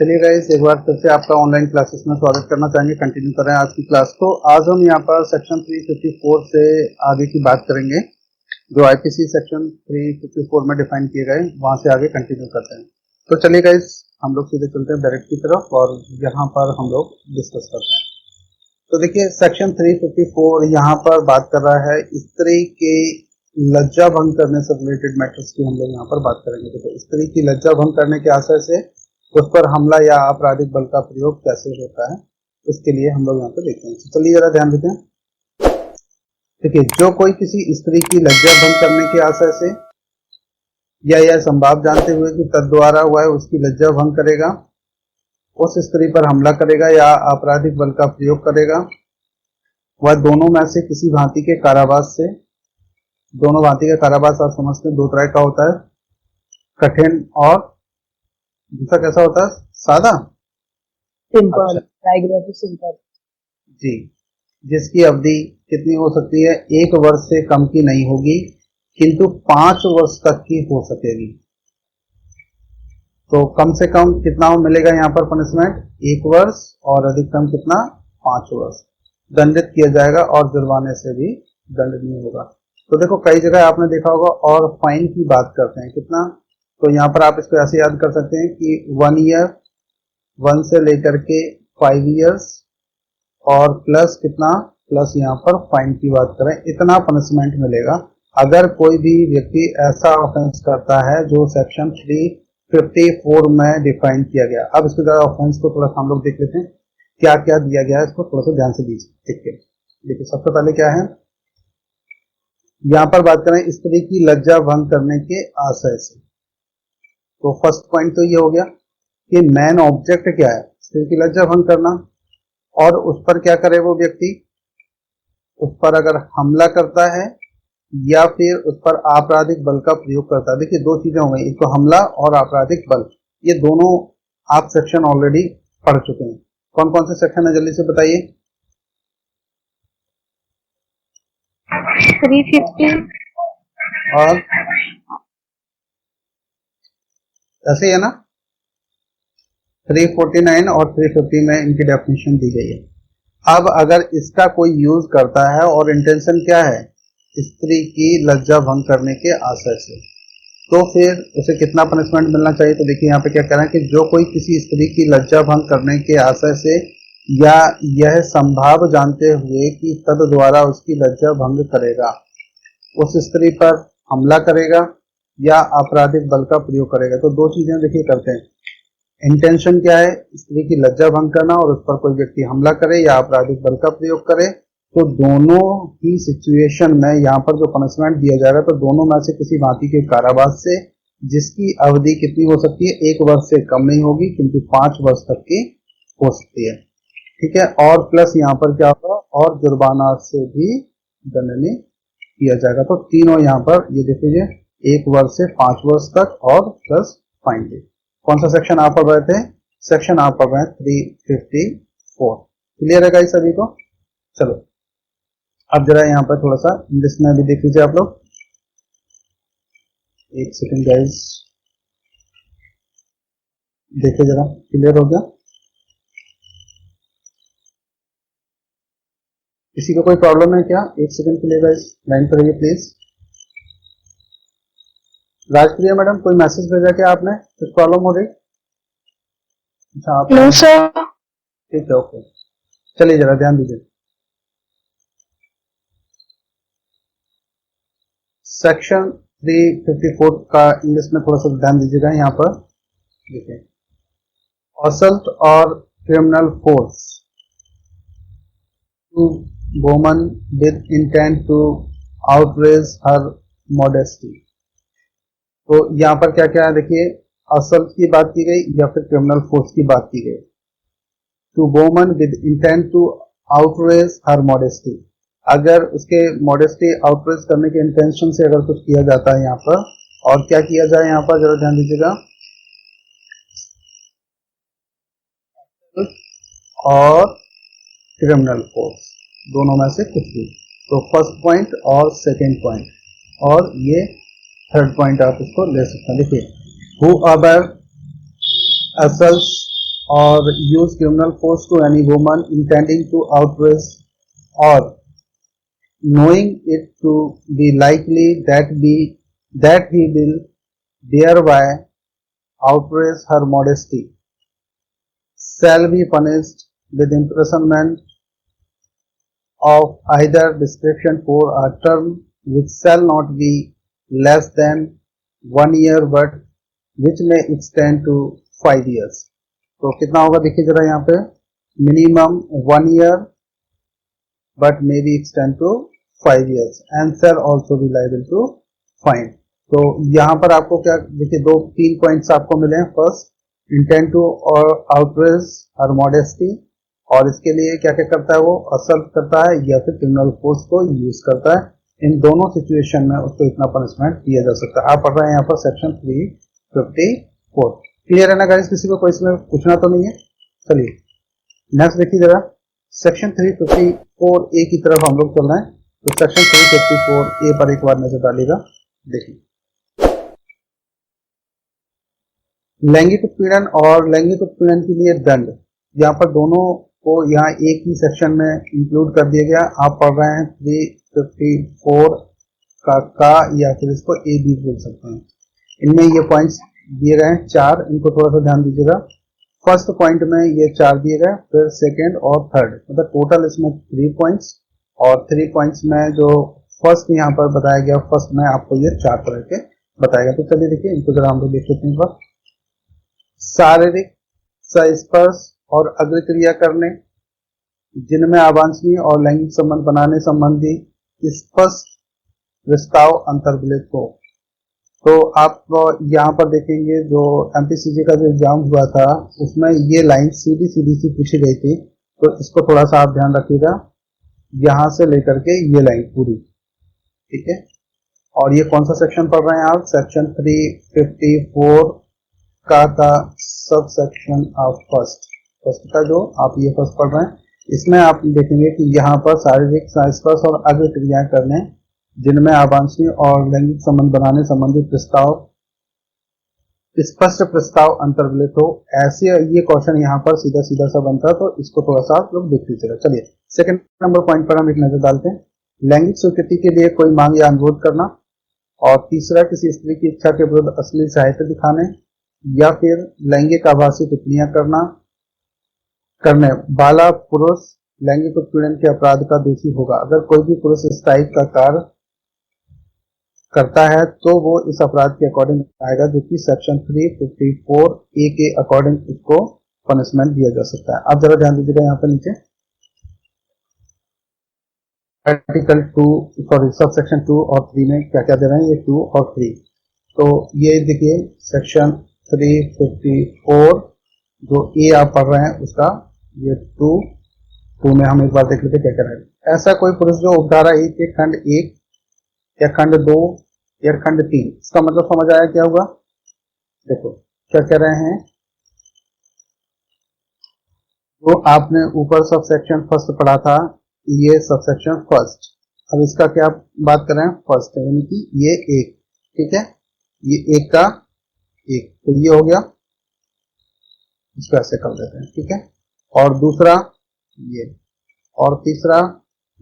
चलिए गाइस, एक बार फिर से आपका ऑनलाइन क्लासेस में स्वागत करना चाहेंगे। कंटिन्यू करें आज की क्लास को। आज हम यहाँ पर सेक्शन 354 से आगे की बात करेंगे, जो आईपीसी सेक्शन 354 में डिफाइन किए गए, वहां से आगे कंटिन्यू करते हैं। तो चलिए गाइस, हम लोग सीधे चलते हैं डायरेक्ट की तरफ और यहाँ पर हम लोग डिस्कस करते हैं। तो देखिए, सेक्शन 354 यहाँ पर बात कर रहा है स्त्री के लज्जा भंग करने से रिलेटेड मैटर्स की हम लोग यहाँ पर बात करेंगे। तो स्त्री की लज्जा भंग करने के आशय से उस पर हमला या आपराधिक बल का प्रयोग कैसे होता है, उसके लिए हम लोग यहाँ पे देखते हैं। चलिए जरा ध्यान देते हैं। देखिए, जो कोई किसी स्त्री की लज्जा भंग करने के आशय से या यह संभाव जानते हुए कि तद्वारा वह उसकी लज्जा भंग करेगा, उस स्त्री पर हमला करेगा या आपराधिक बल का प्रयोग करेगा, वह दोनों में से किसी भांति के कारावास से, दोनों भांति का कारावास आप समझते हैं दो तरह का होता है, कठिन और दूसरा कैसा होता है, सादा, सिंपल। सिंपल जी, जिसकी अवधि कितनी हो सकती है, 1 वर्ष से कम की नहीं होगी, किंतु 5 वर्ष तक की हो सकेगी। तो कम से कम कितना मिलेगा यहाँ पर पनिशमेंट, 1 वर्ष, और अधिकतम कितना, 5 वर्ष दंडित किया जाएगा, और जुर्माने से भी दंडनीय होगा। तो देखो, कई जगह आपने देखा होगा और फाइन की बात करते हैं, कितना, तो यहाँ पर आप इसको ऐसे याद कर सकते हैं कि 1 ईयर, 1 से लेकर के 5 इयर्स, और प्लस कितना, प्लस यहाँ पर फाइन की बात करें, इतना पनिशमेंट मिलेगा अगर कोई भी व्यक्ति ऐसा ऑफेंस करता है जो सेक्शन 354 में डिफाइन किया गया। अब इसके द्वारा ऑफेंस को थोड़ा हम लोग देख लेते हैं, क्या क्या दिया गया है, इसको थोड़ा सा ध्यान से देखिए। देखिए, सबसे पहले क्या है, यहाँ पर बात करें स्त्री की लज्जा भंग करने के आशय से। तो फर्स्ट पॉइंट तो ये हो गया कि मेन ऑब्जेक्ट क्या है, स्त्री की लज्जा भंग करना, और उस पर क्या करे वो व्यक्ति, उस पर अगर हमला करता है या फिर उस पर आपराधिक बल का प्रयोग करता है। देखिए, दो चीजें हो गई, एक तो हमला और आपराधिक बल, ये दोनों आप सेक्शन ऑलरेडी पढ़ चुके हैं। कौन कौन से सेक्शन है, जल्दी से बताइए। 350 और ऐसे ही है ना, 349 और 350 में इनकी डेफिनेशन दी गई है। अब अगर इसका कोई यूज करता है और इंटेंशन क्या है, स्त्री की लज्जा भंग करने के आशय से, तो फिर उसे कितना पनिशमेंट मिलना चाहिए। तो देखिए, यहाँ पे क्या कह रहा है कि जो कोई किसी स्त्री की लज्जा भंग करने के आशय से या यह संभाव जानते हुए कि तद द्वारा उसकी लज्जा भंग करेगा, उस स्त्री पर हमला करेगा या आपराधिक बल का प्रयोग करेगा। तो दो चीजें देखिए करते हैं, इंटेंशन क्या है, स्त्री की लज्जा भंग करना, और उस पर कोई व्यक्ति हमला करे या आपराधिक बल का प्रयोग करे, तो दोनों ही सिचुएशन में यहाँ पर जो पनिशमेंट दिया जाएगा, तो दोनों में से किसी भांति के कारावास से, जिसकी अवधि कितनी हो सकती है, 1 वर्ष से कम नहीं होगी, किंतु 5 वर्ष तक की हो सकती है। ठीक है, और प्लस यहाँ पर क्या होगा, और जुर्माना से भी दंडनीय किया जाएगा। तो तीनों यहाँ पर ये देख लीजिए, 1 वर्ष से 5 वर्ष तक, और प्लस फाइन भी। कौन सा सेक्शन आप पढ़ रहे थे, सेक्शन आप पढ़ रहे हैं 354। क्लियर है गाइस सभी को। चलो, अब जरा यहाँ पर थोड़ा सा इंग्लिश में भी देख लीजिए आप लोग। एक सेकंड गाइस, देखिए जरा, क्लियर हो गया, किसी को कोई प्रॉब्लम है क्या? एक सेकंड के लिए गाइस लाइन पर रहिए प्लीज। राजप्रिया मैडम, कोई मैसेज भेजा क्या आपने, कुछ प्रॉब्लम हो रही? अच्छा, आप नो सर। ठीक है, ओके। चलिए जरा ध्यान दीजिए, सेक्शन 354 का इंग्लिश में थोड़ा सा ध्यान दीजिएगा। यहाँ पर देखिए, असल्ट और criminal force to woman with intent to outrage her modesty. तो यहाँ पर क्या क्या है, देखिए, असल्ट की बात की गई या फिर क्रिमिनल फोर्स की बात की गई। To woman with intent to outrage her modesty, अगर उसके मॉडेस्टी आउटरेज करने के इंटेंशन से अगर कुछ किया जाता है यहाँ पर, और क्या किया जाए यहाँ पर, जरा ध्यान दीजिएगा, और क्रिमिनल फोर्स, दोनों में से कुछ भी। तो फर्स्ट पॉइंट और सेकेंड पॉइंट, और ये थर्ड पॉइंट आप इसको ले सकते हैं। देखिए, who our assaults or use criminal force to any woman intending to outrage or knowing it to be likely that he will thereby outrage her modesty shall be punished with imprisonment of either description for a term which shall not be less than 1 year but which may extend to 5 years. तो कितना होगा देखिए जरा यहाँ पे, minimum 1 year but may be extend to 5 years and shall also be liable to fine. तो यहाँ पर आपको क्या देखिए 3 पॉइंट्स आपको मिले हैं. First, intent to outrage her modesty, और इसके लिए क्या क्या करता है, वो असल्ट करता है या फिर क्रिमिनल फोर्स को यूज करता है. इन दोनों सिचुएशन में उसको इतना पनिशमेंट दिया जा सकता है. आप पढ़ रहे हैं यहाँ पर सेक्शन 354. क्लियर है ना गाइस? किसी को कोई इसमें पूछना तो नहीं है? चलिए नेक्स्ट देखिए जरा, सेक्शन 354 ए की तरफ हम लोग चल रहे हैं. तो सेक्शन 354 ए पर एक बार नजर डालिएगा. देखिए, लैंगिक उत्पीड़न और लैंगिक उत्पीड़न के लिए दंड, यहाँ पर दोनों को यहाँ एक ही सेक्शन में इंक्लूड कर दिया गया. आप पढ़ रहे हैं 354 का या फिर इसको ए भी बोल सकते हैं. इनमें ये पॉइंट्स दिए गए हैं 4, इनको थोड़ा सा ध्यान दीजिएगा. फर्स्ट पॉइंट में ये 4 दिए गए, फिर सेकेंड और थर्ड, मतलब टोटल इसमें 3 पॉइंट्स, और 3 पॉइंट्स में जो फर्स्ट यहाँ पर बताया गया, फर्स्ट में आपको ये 4 तरह के बताएगा. तो चलिए देखिए, इनको जरा हम लोग देख लेते हैं. शारीरिक स्पर्श और अग्रक्रिया करने जिनमें अवांछनीय और लैंगिक संबंध बनाने संबंधी स्पष्ट प्रस्ताव अंतर्गलित हो. तो आप यहाँ पर देखेंगे जो एमपीसीजी का जो एग्जाम हुआ था उसमें ये लाइन सीधी सी पूछी गई थी. तो इसको थोड़ा सा आप ध्यान रखिएगा, यहाँ से लेकर के ये लाइन पूरी, ठीक है. और ये कौन सा सेक्शन पढ़ रहे हैं आप? सेक्शन 354 का सब सेक्शन ऑफ फर्स्ट का जो आप ये फर्स्ट पढ़ रहे हैं. इसमें आप देखेंगे कि यहाँ पर शारीरिक स्पर्श और अग्र क्रियाएं करने जिनमें अवांछनीय और लैंगिक संबंध बनाने संबंधी प्रस्ताव, स्पष्ट प्रस्ताव अंतर्गलित हो. ऐसे ये क्वेश्चन यहाँ पर सीधा सा बनता है. तो इसको थोड़ा सा आप लोग देख लीजिएगा. चलिए सेकंड नंबर पॉइंट पर हम एक नजर डालते हैं. लैंगिक स्वीकृति के लिए कोई मांग या अनुरोध करना, और तीसरा, किसी स्त्री की इच्छा के विरुद्ध अश्लील साहित्य दिखाने या फिर लैंगिक आभासी टिप्पणियां करने वाला पुरुष लैंगिक उत्पीड़न के अपराध का दोषी होगा. अगर कोई भी पुरुष इस टाइप का कार्य करता है तो वो इस अपराध के अकॉर्डिंग आएगा, जो कि सेक्शन 354 ए के अकॉर्डिंग इसको पनिशमेंट दिया जा सकता है. आप जरा ध्यान दीजिएगा यहाँ पर नीचे आर्टिकल 2 सब सेक्शन 2 और 3 में क्या क्या दे रहे हैं, ये 2 और 3. तो ये देखिए सेक्शन 354 जो ए आप पढ़ रहे हैं उसका ये 2 में हम एक बार देख लेते क्या कह रहे हैं. ऐसा कोई पुरुष जो उपधारा 1 के खंड 1 या खंड 2 या खंड 3, इसका मतलब समझ आया क्या हुआ? देखो क्या कह रहे हैं, जो आपने ऊपर सब सेक्शन फर्स्ट पढ़ा था, ये सब सेक्शन फर्स्ट. अब इसका क्या बात कर रहे हैं? फर्स्ट, यानी कि ये 1, ठीक है, ये 1 का 1, तो ये हो गया, इसको ऐसे कर देते हैं, ठीक है. और दूसरा ये, और तीसरा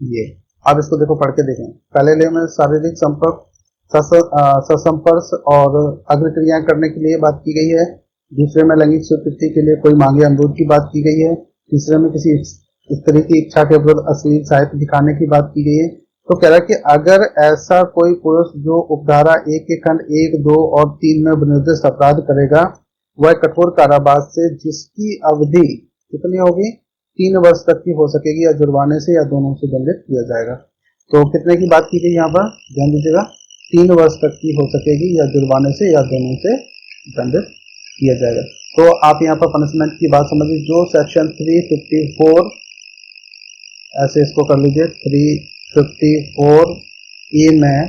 ये. अब इसको देखो पढ़ के देखें. पहले ले में शारीरिक संपर्क, ससंपर्श और अग्रक्रियाएं करने के लिए बात की गई है. दूसरे में लैंगिक स्वीकृति के लिए कोई मांग या अनुरोध की बात की गई है. तीसरे में किसी स्त्री की इच्छा के विरुद्ध अश्लील साहित्य दिखाने की बात की गई है. तो कह रहा है कि अगर ऐसा कोई पुरुष जो उपधारा 1 के खंड 1, 2 और 3 में निर्दिष्ट अपराध करेगा, वह कठोर कारावास से जिसकी अवधि कितनी होगी? 3 वर्ष तक की हो सकेगी, या जुर्माने से या दोनों से दंडित किया जाएगा. तो कितने की बात की गई यहाँ पर? ध्यान दीजिएगा, 3 वर्ष तक की हो सकेगी, या जुर्माने से या दोनों से दंडित किया जाएगा. तो आप यहाँ पर पनिशमेंट की बात समझिए. जो सेक्शन 354 ऐसे इसको कर लीजिए, 354 ए में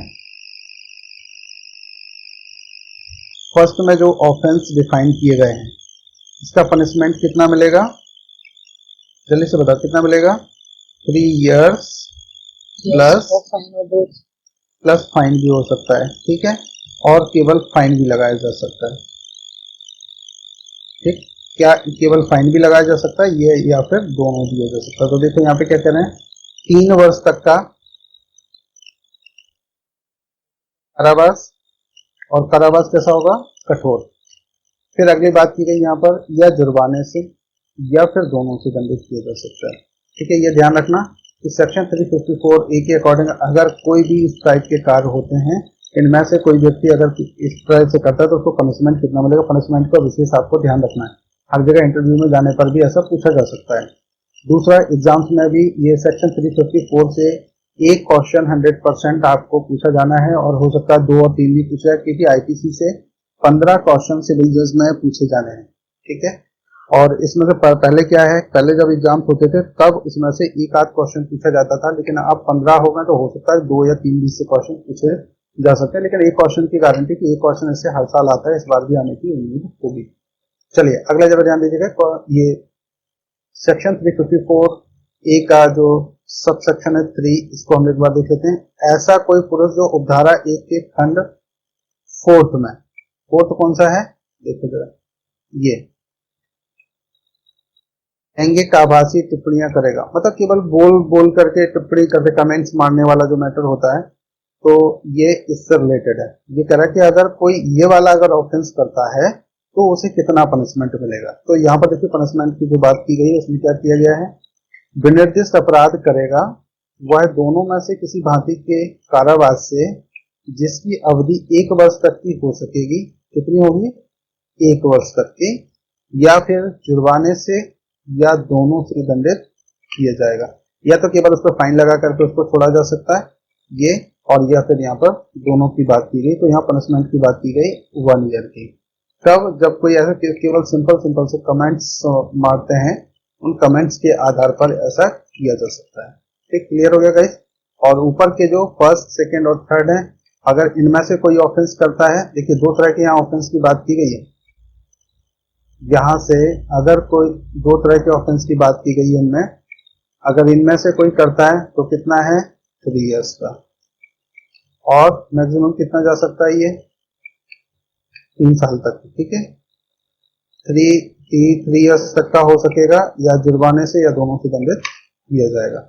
फर्स्ट में जो ऑफेंस डिफाइन किए गए हैं, इसका पनिशमेंट कितना मिलेगा? जल्दी से बताओ कितना मिलेगा? 3 years प्लस फाइन भी हो सकता है, ठीक है, और केवल फाइन भी लगाया जा सकता है, ठीक. क्या केवल फाइन भी लगाया जा सकता है ये या फिर दोनों दिया जा सकता है। तो देखो यहाँ पे क्या कह रहे हैं, 3 वर्ष तक का कारावास, और कारावास कैसा होगा, कठोर। फिर अगली बात की गई यहाँ पर, या जुर्माने से या फिर दोनों से दंडित किया जा सकता है। ठीक है, ये ध्यान रखना कि सेक्शन 354A के अकॉर्डिंग अगर कोई भी इस टाइप के कार्य होते हैं, इनमें से कोई व्यक्ति अगर इस तरह से करता है तो उसको पनिशमेंट कितना मिलेगा, पनिशमेंट का विशेष आपको ध्यान रखना है। हर जगह इंटरव्यू में जाने पर भी ऐसा पूछा जा सकता है। दूसरा, एग्जाम्स में भी ये सेक्शन 354 से एक क्वेश्चन 100% आपको पूछा जाना है, और हो सकता है 2 और 3 भी पूछा है, क्योंकि आईपीसी से 15 क्वेश्चन सिविल जज में पूछे जाने हैं। ठीक है, और इसमें से पहले क्या है, पहले जब एग्जाम होते थे तब इसमें से एक आध क्वेश्चन पूछा जाता था, लेकिन अब 15 हो गए तो हो सकता है 2 या 3 भी से क्वेश्चन पूछे जा सकते हैं, लेकिन एक क्वेश्चन की गारंटी कि एक क्वेश्चन इससे हर साल आता है, इस बार भी आने की उम्मीद होगी। चलिए अगला जरा ध्यान दीजिएगा, ये सेक्शन 354A का जो सब सेक्शन है 3, इसको हम एक बार देख लेते हैं। ऐसा कोई पुरुष जो उपधारा 1 के खंड 4th में, 4th कौन सा है, देखो जरा, ये लैंगिक आभासी टिप्पणियां करेगा, मतलब केवल बोल बोल करके टिप्पणी करके कमेंट्स मारने वाला जो मैटर होता है, तो ये इससे रिलेटेड है। ये कह रहा है कि अगर कोई ये वाला अगर ऑफेंस करता है तो उसे कितना पनिशमेंट मिलेगा। तो यहाँ पर देखिए पनिशमेंट की जो बात की गई है उसमें क्या किया गया है, विनिर्दिष्ट अपराध करेगा वह दोनों में से किसी भांति के कारावास से जिसकी अवधि 1 वर्ष तक की हो सकेगी, कितनी होगी, 1 वर्ष तक की, या फिर जुर्माने से या दोनों से दंडित किया जाएगा, या तो केवल उस पर फाइन लगा करके उसको छोड़ा जा सकता है ये, और या फिर यहाँ पर दोनों की बात की गई। तो यहाँ पनिशमेंट की बात की गई 1 ईयर की। कब, जब कोई ऐसा केवल सिंपल से कमेंट्स मारते हैं, उन कमेंट्स के आधार पर ऐसा किया जा सकता है। ठीक, क्लियर हो गया गाइस। और ऊपर के जो फर्स्ट, सेकेंड और थर्ड है, अगर इनमें से कोई ऑफेंस करता है, देखिए 2 तरह के यहाँ ऑफेंस की बात की गई है। यहां से अगर कोई 2 तरह के ऑफेंस की बात की गई है इनमें, अगर इनमें से कोई करता है तो कितना है, 3 इयर्स का, और मैक्सिमम कितना जा सकता है ये, 3 साल तक। ठीक है, 3 इयर्स तक का हो सकेगा, या जुर्माने से या दोनों से दंडित किया जाएगा।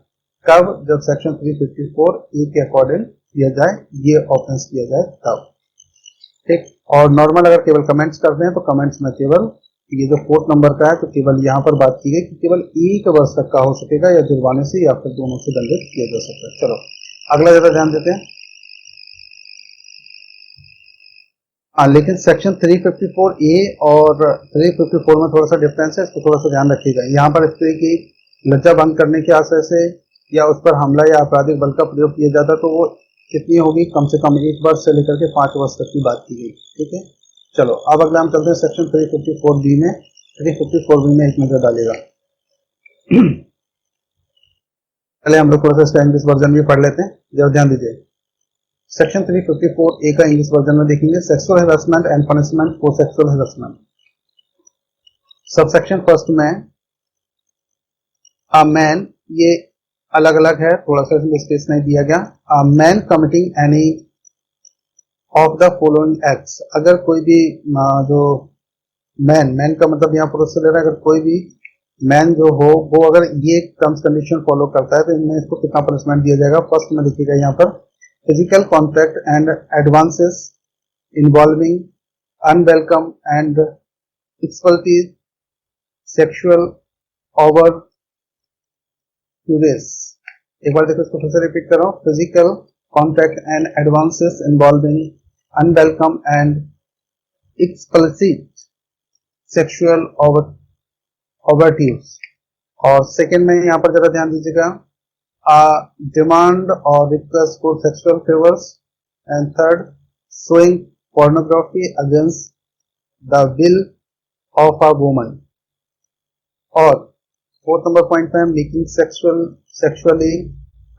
कब, जब सेक्शन 354A के अकॉर्डिंग किया जाए, ये ऑफेंस किया जाए तब। ठीक, और नॉर्मल अगर केवल कमेंट्स करते हैं तो कमेंट्स में केवल ये जो 4th नंबर का है, तो केवल यहाँ पर बात की गई कि केवल 1 वर्ष तक का हो सकेगा, या जुर्माने से या फिर दोनों से दंडित किया जा सकता है। चलो अगला जरा ध्यान देते हैं। लेकिन सेक्शन 354A और 354 में थोड़ा सा डिफरेंस है, इसको थोड़ा सा ध्यान रखिएगा। यहाँ पर स्त्री की लज्जा भंग करने के आशय से या उस पर हमला या आपराधिक बल का प्रयोग किया जाता तो वो कितनी होगी, कम से कम 1 वर्ष से लेकर के 5 वर्ष तक की बात की गई। ठीक है, चलो अब अगला हम चलते हैं सेक्शन 354B में। 354B में एक नजर डालेगा। पहले हम लोग थोड़ा सा इसका इंग्लिश वर्जन भी पढ़ लेते हैं, जरा ध्यान दीजिए। सेक्शन 354A का इंग्लिश वर्जन में देखेंगे, sexual harassment and punishment for sexual harassment. Subsection first में अ मैन, ये अलग अलग है, थोड़ा सा इसमें स्पेस नहीं दिया गया। A man committing any of the following acts, अगर कोई भी जो मैन का मतलब यहाँ पुरुष से ले रहा है, अगर कोई भी मैन जो हो वो अगर ये टर्म्स कंडीशन फॉलो करता है तो इनमें इसको कितना पनिशमेंट दिया जाएगा। फर्स्ट में लिखिएगा यहाँ पर, physical contact and advances involving unwelcome and exploitive sexual over duress. एक बार देखो इसको फिर से रिपीट कर रहा हूँ, physical contact and advances involving unwelcome and explicit sexual overtures. और सेकेंड में यहाँ पर जरा ध्यान दीजिएगा, डिमांड और request for sexual favours, and third showing pornography against the will of a woman. और 4th नंबर पॉइंट पे हम making sexually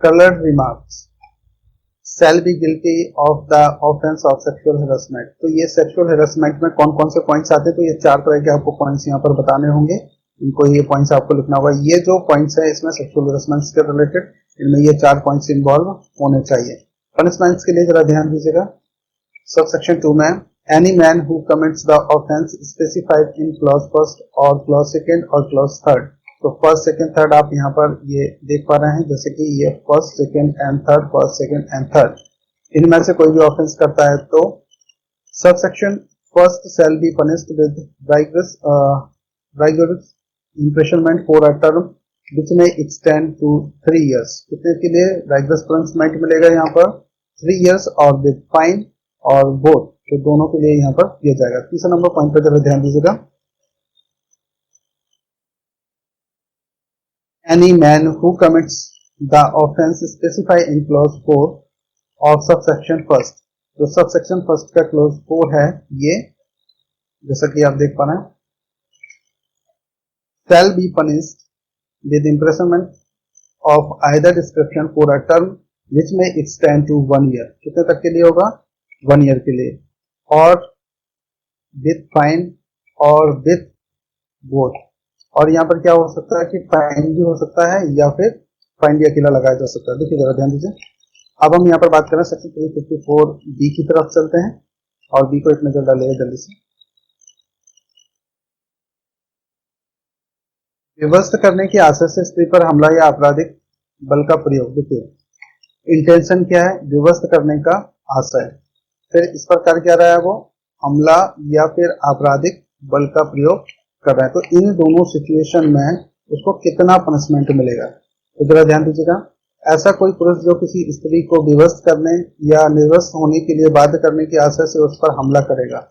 coloured remarks shall be guilty of the offense of sexual harassment। तो ये sexual harassment में कौन कौन से points आते हैं, तो ये 4 तरह के आपको पॉइंट्स यहाँ पर बताने होंगे, इनको ये पॉइंट्स आपको लिखना होगा। ये जो पॉइंट्स है इसमें सेक्सुअल हेरासमेंट के रिलेटेड, इनमें ये 4 पॉइंट्स इन्वॉल्व होने चाहिए। पनिशमेंट्स के लिए जरा ध्यान दीजिएगा। सब सेक्शन 2 में any man who commits the offense specified in clause first or clause second or clause third। तो फर्स्ट सेकंड थर्ड आप यहाँ पर ये देख पा रहे हैं, जैसे कि ये first second and third, first second and third, इनमें से कोई भी ऑफेंस करता है तो subsection first shall be punished with rigorous imprisonment for a term which may extend to 3 years। कितने के लिए rigorous punishment मिलेगा यहाँ पर? 3 years और with fine और both, तो दोनों के लिए यहाँ पर दिया जाएगा। तीसरा नंबर पॉइंट पर जरा ध्यान दीजिएगा। Any man who commits the offense specified in clause 4 of subsection first। जो सबसेक्शन फर्स्ट का क्लोज 4 है, ये जैसा कि आप देख पा रहे हैं, shall be punished with imprisonment of either description for a term which may extend to 1 year। कितने तक के लिए होगा? 1 ईयर के लिए, और विथ फाइन और विथ बोथ। और यहाँ पर क्या हो सकता है कि फाइन भी हो सकता है या फिर फाइन भी अकेला लगाया जा सकता है। देखिए जरा ध्यान दीजिए। अब हम यहाँ पर बात करें सेक्शन 354 बी की तरफ चलते हैं और बी को एक नजर डालिएगा जल्दी से। विवस्त करने की आशा से स्त्री पर हमला या आपराधिक बल का प्रयोग। देखिए इंटेंशन क्या है? विवस्त करने का आशय। फिर इस प्रकार क्या रहा है वो? हमला या फिर आपराधिक बल का प्रयोग कर रहा है। तो इन दोनों सिचुएशन में उसको कितना पनिशमेंट मिलेगा, तो जरा ध्यान दीजिएगा। ऐसा कोई पुरुष जो किसी स्त्री को विवस्त करने या निर्वस्त होने के लिए बाध्य करने की आशा से उस पर हमला करेगा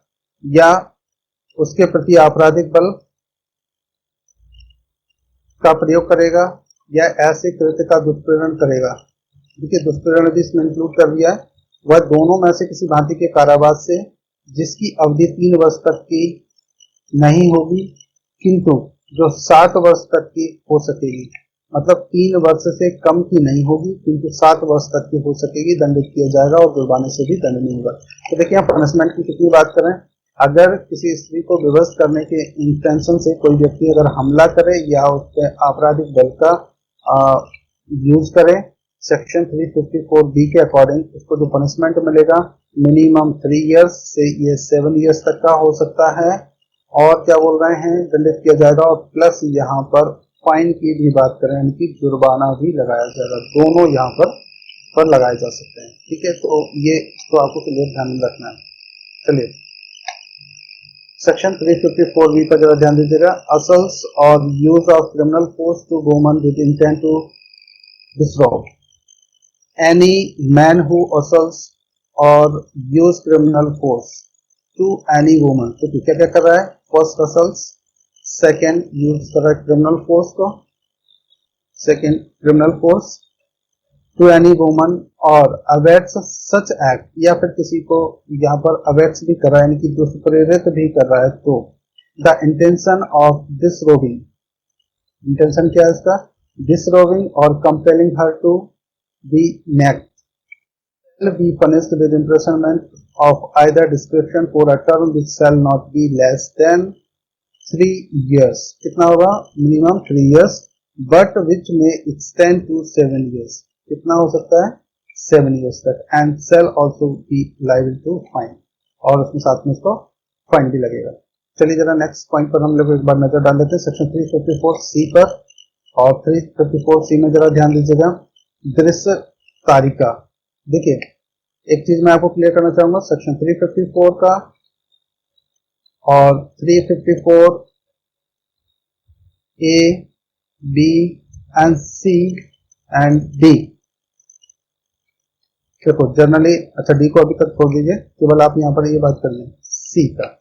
या उसके प्रति आपराधिक बल का प्रयोग करेगा या ऐसे कृत्य का दुष्प्रेरण करेगा। देखिए दुष्प्रेरण भी इसमें इंक्लूड कर दिया है। वह दोनों में से किसी भांति के कारावास से जिसकी अवधि 3 वर्ष तक की नहीं होगी किंतु जो 7 वर्ष तक की हो सकेगी, मतलब 3 वर्ष से कम की नहीं होगी किंतु 7 वर्ष तक की हो सकेगी, दंडित किया जाएगा और जुर्माने से भी दंड नहीं होगा। तो देखिए आप पनिशमेंट की कितनी बात करें। अगर किसी स्त्री को विवश करने के इंटेंशन से कोई व्यक्ति अगर हमला करे या उसके आपराधिक बल का यूज करे, सेक्शन 354 बी के अकॉर्डिंग उसको जो पनिशमेंट मिलेगा मिनिमम 3 इयर्स से ये 7 इयर्स तक का हो सकता है, और क्या बोल रहे हैं, दंडित किया जाएगा, और प्लस यहाँ पर फाइन की भी बात करें, इनकी जुर्माना भी लगाया जाएगा। दोनों यहाँ पर लगाए जा सकते हैं। ठीक है, तो ये तो आपको क्लियर ध्यान में रखना है। चलिए सेक्शन 354 बी पर जरा ध्यान दीजिएगा। असल्ट्स और use of criminal force to woman with intent to disrobe. Any man who assaults or use criminal force to any woman, तो क्या क्या कर रहा है? फर्स्ट assaults, सेकेंड यूज कर रहा है criminal force को, second criminal force to any woman, और अवेट्स such act, या फिर किसी को यहाँ पर अवेट्स भी कर रहा है, यानी कि दुष्प्रेरित भी कर रहा है, तो the intention of disrobing, intention क्या है इसका? disrobing or compelling her to be naked shall be punished with imprisonment of either description for a term which shall not be less than 3 years। कितना होगा? Minimum 3 years, but which may extend to 7 years। कितना हो सकता है? 7 years तक, and shall also be liable to fine, और उसमें साथ में उसको फाइन भी लगेगा। चलिए जरा नेक्स्ट पॉइंट पर हम लोग एक बार नजर डाल लेते हैं, सेक्शन 354 सी पर, और 354 सी में जरा ध्यान दीजिएगा। दृश्य तारिका। देखिए एक चीज मैं आपको क्लियर करना चाहूंगा, सेक्शन 354 का और 354 A, B and C and D, देखो जनरली, अच्छा डी को अभी तक छोड़ दीजिए, केवल आप यहाँ पर ये बात कर लें। सी का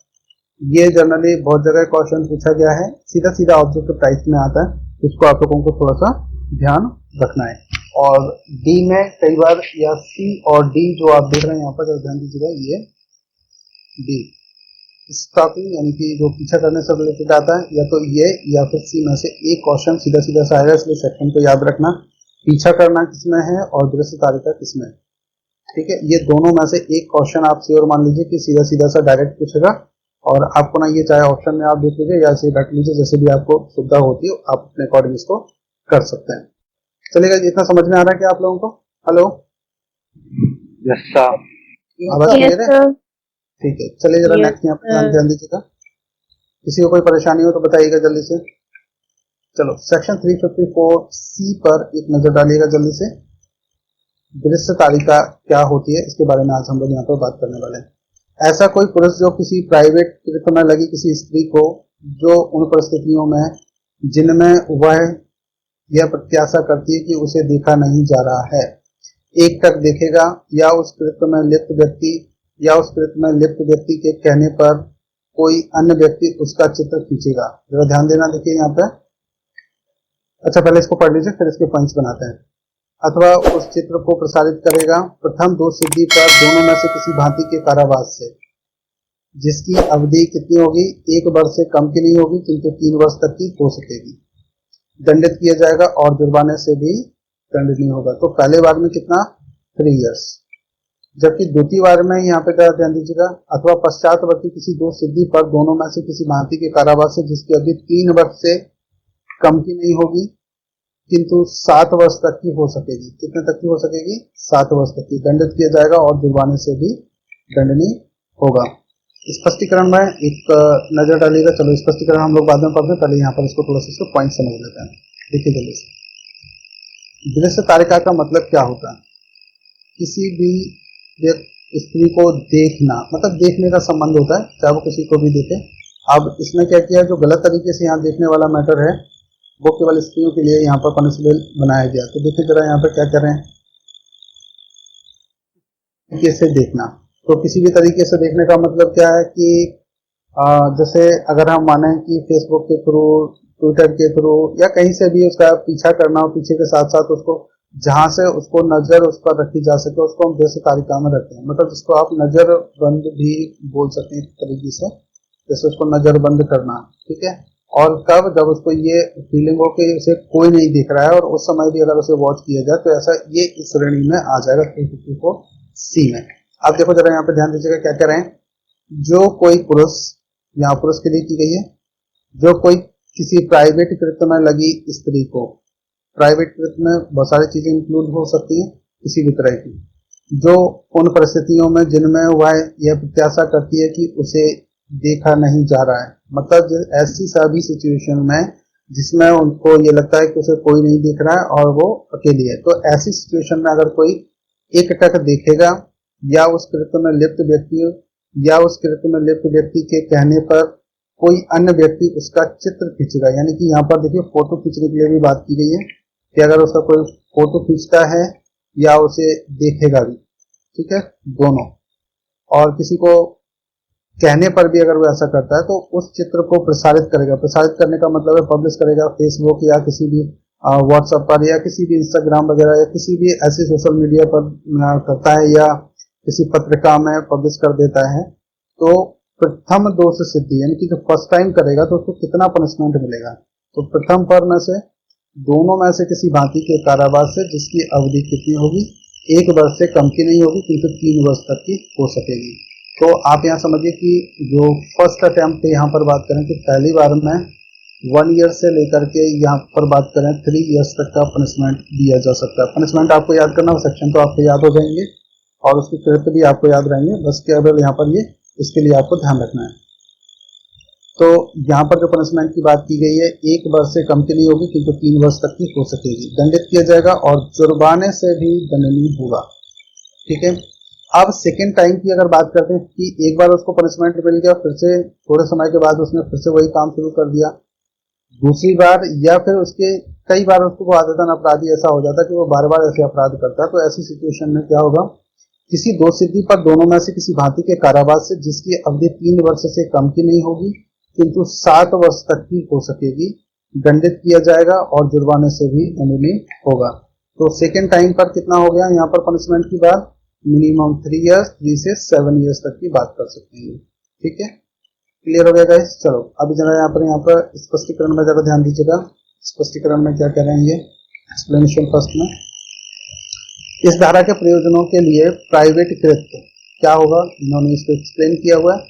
ये जनरली बहुत जगह क्वेश्चन पूछा गया है, सीधा सीधा ऑब्जेक्टिव टाइप में आता है, इसको आप लोगों को थोड़ा सा ध्यान रखना है। और डी में कई बार, या सी और डी जो आप देख रहे हैं यहाँ पर, जब ध्यान दीजिएगा, ये डी स्टॉपिंग यानी कि जो पीछा करने से रिलेटेड आता है, या तो ये या फिर सी में से एक क्वेश्चन सीधा सीधा सा आएगा, इसलिए सेक्शन को याद रखना। पीछा करना किसमें है और दृश्य तारिका किसमें है, ठीक है। ये दोनों में से एक क्वेश्चन आप श्योर मान लीजिए कि सीधा सीधा सा डायरेक्ट पूछेगा, और आपको ना ये चाहे ऑप्शन में आप देख लीजिए या इसे रख लीजिए, जैसे भी आपको सुविधा होती है आप अपने अकॉर्डिंग इसको कर सकते हैं। चलेगा, इतना समझ में आ रहा है क्या आप लोगों को? Hello, yes sir. आवाज क्लियर है? ठीक है, चलिए जरा Yes, नेक्स्ट यहाँ पे ध्यान दीजिएगा। किसी को कोई परेशानी हो तो बताइएगा जल्दी से। चलो सेक्शन 354C पर एक नजर डालिएगा जल्दी से। दृश्य तालिका क्या होती है इसके बारे में आज हम लोग यहाँ पर बात करने वाले हैं। ऐसा कोई पुरुष जो किसी प्राइवेट कृत्य में लगी किसी स्त्री को, जो उन परिस्थितियों में जिनमें वह यह प्रत्याशा करती है कि उसे देखा नहीं जा रहा है, एक टक देखेगा या उस कृत्य में लिप्त व्यक्ति के कहने पर कोई अन्य व्यक्ति उसका चित्र खींचेगा। जरा ध्यान देना, देखिए यहाँ पे। अच्छा, पहले इसको पढ़ लीजिए फिर इसके पॉइंट्स बनाते हैं। अथवा उस चित्र को प्रसारित करेगा प्रथम दो सिद्धि पर दोनों में से किसी भांति के कारावास से, जिसकी अवधि कितनी होगी, 1 वर्ष से कम की नहीं होगी किंतु 3 वर्ष तक की हो सकेगी। दंडित किया जाएगा और जुर्माने से भी दंडनीय होगा। तो पहले बार में कितना, 3 इयर्स, जबकि द्वितीय बार में यहाँ पे क्या ध्यान दीजिएगा, अथवा पश्चातवर्ती किसी दो सिद्धि पर दोनों में से किसी भांति के कारावास से जिसकी अवधि 3 वर्ष से कम की नहीं होगी किंतु 7 वर्ष तक की हो सकेगी। कितने तक की हो सकेगी, 7 वर्ष तक की। दंडित किया जाएगा और जुर्माने से भी दंडनीय होगा। स्पष्टीकरण में एक नजर डालिएगा। चलो स्पष्टीकरण हम लोग बाद में पढ़ते हैं, पहले यहाँ पर इसको थोड़ा सा इसको पॉइंट समझ लेते हैं। देखिए जल्दी से, दृश्य तालिका का मतलब क्या होता है, किसी भी स्त्री को देखना, मतलब देखने का संबंध होता है, चाहे वो किसी को भी देखे। अब इसमें क्या किया, जो गलत तरीके से यहाँ देखने वाला मैटर है वो केवल स्त्रियों के लिए यहाँ पर पनिशमेंट बनाया गया। तो देखिए जरा यहाँ पर क्या कर रहे हैं, कैसे देखना। तो किसी भी तरीके से देखने का मतलब क्या है कि जैसे अगर हम माने कि फेसबुक के थ्रू, ट्विटर के थ्रू या कहीं से भी उसका पीछा करना हो, पीछे के साथ साथ उसको जहां से उसको नजर उस पर रखी जा सके उसको हम दृश्य तालिका में रखते हैं। मतलब जिसको आप नजर बंद भी बोल सकते हैं एक तरीके से, जैसे उसको नजर बंद करना, ठीक है। और कब, जब उसको ये फीलिंग हो कि उसे कोई नहीं दिख रहा है और उस समय भी अगर उसे वॉच किया जाए तो ऐसा ये इस श्रेणी में आ जाएगा 354C में। अब देखो जरा यहाँ पे ध्यान दीजिएगा क्या कह रहे हैं, जो कोई पुरुष, यहाँ पुरुष के लिए की गई है, जो कोई किसी प्राइवेट कृत्य में लगी स्त्री को, प्राइवेट कृत्य में बहुत सारी चीजें इंक्लूड हो सकती है किसी भी तरह की, जो उन परिस्थितियों में जिनमें वह यह प्रत्याशा करती है कि उसे देखा नहीं जा रहा है, मतलब ऐसी सभी सिचुएशन में जिसमें उनको ये लगता है कि उसे कोई नहीं देख रहा है और वो अकेली है, तो ऐसी सिचुएशन में अगर कोई एक टक देखेगा या उस कृत्य में लिप्त व्यक्ति के कहने पर कोई अन्य व्यक्ति उसका चित्र खींचेगा। यानी कि यहाँ पर देखिए फोटो खींचने के लिए भी बात की गई है कि अगर उसका कोई फोटो खींचता है या उसे देखेगा भी, ठीक है, दोनों। और किसी को कहने पर भी अगर वो ऐसा करता है तो उस चित्र को प्रसारित करेगा। प्रसारित करने का मतलब है पब्लिश करेगा फेसबुक या किसी भी व्हाट्सएप पर या किसी भी इंस्टाग्राम वगैरह या किसी भी ऐसे सोशल मीडिया पर करता है या किसी पत्रिका में पब्लिश कर देता है। तो प्रथम दोष सिद्धि, यानी कि जो फर्स्ट टाइम करेगा तो उसको कितना पनिशमेंट मिलेगा, तो प्रथम पर में से दोनों में से किसी भांति के कारावास से जिसकी अवधि कितनी होगी, 1 वर्ष से कम की नहीं होगी किंतु 3 वर्ष तक की हो सकेगी। तो आप यहाँ समझिए कि जो फर्स्ट अटेम्प्ट यहाँ पर बात करें कि पहली बार में 1 ईयर से लेकर के यहाँ पर बात करें 3 इयर्स तक का पनिशमेंट दिया जा सकता है। पनिशमेंट आपको याद करना, सेक्शन तो आपको याद हो जाएंगे और उसके कृत्य भी आपको याद रहेंगे, बस केवल यहाँ पर ये इसके लिए आपको ध्यान रखना है। तो यहाँ पर जो पनिशमेंट की बात की गई है 1 वर्ष से कम की नहीं होगी किंतु 3 वर्ष तक की हो सकेगी। दंडित किया जाएगा और जुर्माने से भी दंडनीय होगा, ठीक है। अब सेकेंड टाइम की अगर बात करते हैं कि एक बार उसको पनिशमेंट मिल गया, फिर से थोड़े समय के बाद उसने फिर से वही काम शुरू कर दिया, दूसरी बार या फिर उसके कई बार उसको आदतन अपराधी ऐसा हो जाता है कि वो बार बार ऐसे अपराध करता है। तो ऐसी सिचुएशन में क्या होगा, किसी दो सिद्धि पर दोनों में से किसी भांति के कारावास से जिसकी अवधि 3 वर्ष से कम की नहीं होगी किंतु 7 वर्ष तक की हो सकेगी, दंडित किया जाएगा और जुर्माने से भी दंडनीय होगा। तो सेकेंड टाइम पर कितना हो गया यहाँ पर पनिशमेंट की बात, मिनिमम 3 इयर्स, 3 से 7 इयर्स तक की बात कर सकते हैं, ठीक है। क्लियर हो गया गाइस। चलो अभी जरा यहाँ पर स्पष्टीकरण में जरा ध्यान दीजिएगा। स्पष्टीकरण में क्या कह रहे हैं, ये एक्सप्लेनेशन फर्स्ट में, इस धारा के प्रयोजनों के लिए प्राइवेट कृत्य क्या होगा, इन्होंने इसको एक्सप्लेन किया हुआ है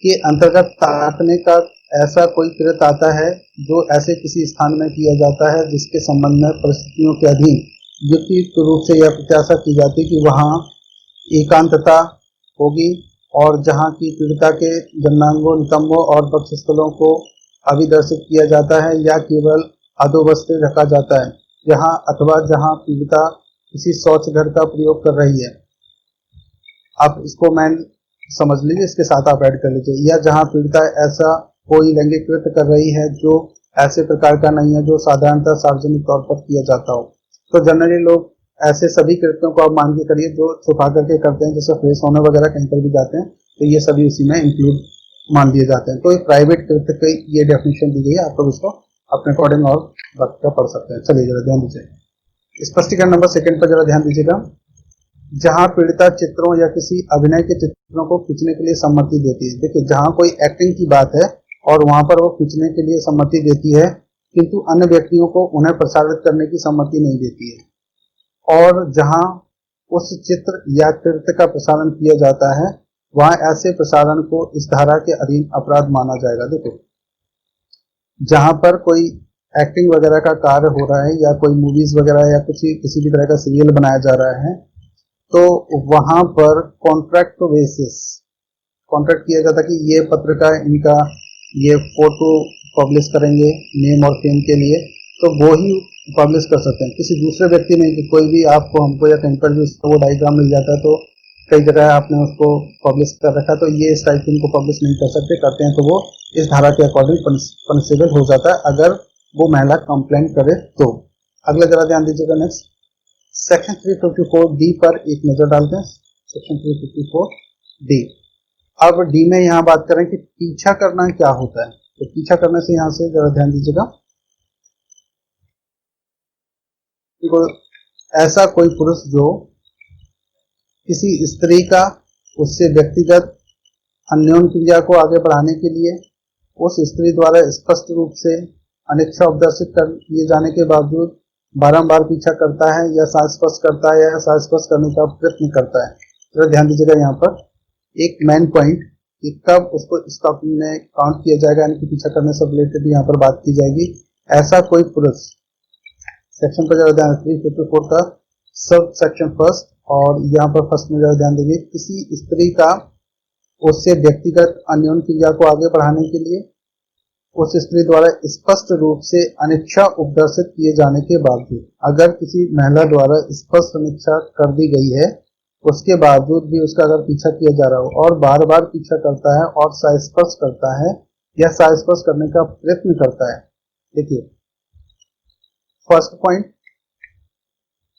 कि अंतर्गत ताकने का ऐसा कोई कृत्य आता है जो ऐसे किसी स्थान में किया जाता है जिसके संबंध में परिस्थितियों के अधीन युक्तियुक्त रूप से यह प्रत्याशा की जाती कि वहाँ एकांतता होगी और जहाँ की पीड़िता के जन्नांगों, नितंबों और वक्षस्थलों को अभिदर्शित किया जाता है या केवल अधोवस्त्र रखा जाता है, जहाँ अथवा जहाँ पीड़िता किसी शौच घर का प्रयोग कर रही है। आप इसको मैं समझ लीजिए, इसके साथ आप ऐड कर लीजिए। या जहाँ पीड़िता ऐसा कोई लैंगिक कृत्य कर रही है जो ऐसे प्रकार का नहीं है जो साधारणतः सार्वजनिक तौर पर किया जाता हो। तो जनरली लोग ऐसे सभी कृत्यों को आप मान के करिए जो छुपा करके करते हैं, जैसे फ्रेश होने वगैरह कहीं पर भी जाते हैं, तो ये सभी उसी में इंक्लूड मान दिए जाते हैं। तो एक प्राइवेट कृत्य की ये डेफिनेशन दी गई है, आप लोग इसको अपने अकॉर्डिंग और वक्त का पढ़ सकते हैं। चलिए जरा ध्यान दीजिए, स्पष्टीकरण नंबर 2 पर जरा ध्यान दीजिएगा। जहां पीड़िता चित्रों या किसी अभिनय के चित्रों को खींचने के लिए सम्मति देती है। देखिए, जहां कोई एक्टिंग की बात है और वहां पर वो खींचने के लिए सम्मति देती है, किंतु अन्य व्यक्तियों को उन्हें प्रसारित करने की सम्मति नहीं देती है। और जहां उस चित्र या कृत्य का प्रसारण किया जाता है, वहां ऐसे प्रसारण को इस धारा के अधीन अपराध माना जाएगा। देखो, जहां पर कोई एक्टिंग वगैरह का कार्य हो रहा है या कोई मूवीज वगैरह या किसी भी तरह का सीरियल बनाया जा रहा है, तो वहां पर कॉन्ट्रैक्ट बेसिस कॉन्ट्रैक्ट किया जाता है कि ये पत्रकार इनका ये फोटो पब्लिश करेंगे नेम और फेम के लिए, तो वो ही पब्लिश कर सकते हैं, किसी दूसरे व्यक्ति नहीं। कि कोई भी आपको, हमको या कहीं पर भी उसको वो डायग्राम मिल जाता है तो कई जगह आपने उसको पब्लिश कर रखा, तो ये इस टाइप इनको पब्लिश नहीं कर सकते, करते हैं तो वो इस धारा के अकॉर्डिंग पनिशेबल हो जाता है अगर वो महिला कंप्लेंट करे तो। अगला जरा ध्यान दीजिएगा, नेक्स्ट सेक्शन 354D पर एक नजर डालते हैं। Section 354D। अब डी में यहाँ बात करें कि पीछा करना क्या होता है। तो पीछा करने से यहाँ से जरा ध्यान दीजिएगा, ऐसा कोई पुरुष जो किसी स्त्री का उससे व्यक्तिगत अन्योन्य क्रिया को आगे बढ़ाने के लिए उस स्त्री द्वारा स्पष्ट रूप से अनिच्छा उपदर्शित कर किए जाने के बावजूद बारंबार पीछा करता है या साहस्पर्श करता है या साहस्पर्श करने का प्रयत्न करता है। तो ध्यान दीजिएगा, यहाँ पर एक मेन पॉइंट कि कब उसको स्टॉप में काउंट किया जाएगा, यानी कि पीछा करने से रिलेटेड यहाँ पर बात की जाएगी। ऐसा कोई पुरुष, सेक्शन पर जरा ध्यान 354 का सब सेक्शन फर्स्ट, और यहाँ पर फर्स्ट में जरा ध्यान देंगे, किसी स्त्री का उससे व्यक्तिगत अन्योन्य क्रिया को आगे बढ़ाने के लिए उस स्त्री द्वारा स्पष्ट रूप से अनिच्छा उपदर्शित किए जाने के बावजूद, अगर किसी महिला द्वारा स्पष्ट अनिच्छा कर दी गई है उसके बावजूद भी उसका अगर पीछा किया जा रहा हो और बार बार पीछा करता है और साहस्पर्श करता है या साहस्पर्श करने का प्रयत्न करता है। देखिए, फर्स्ट पॉइंट,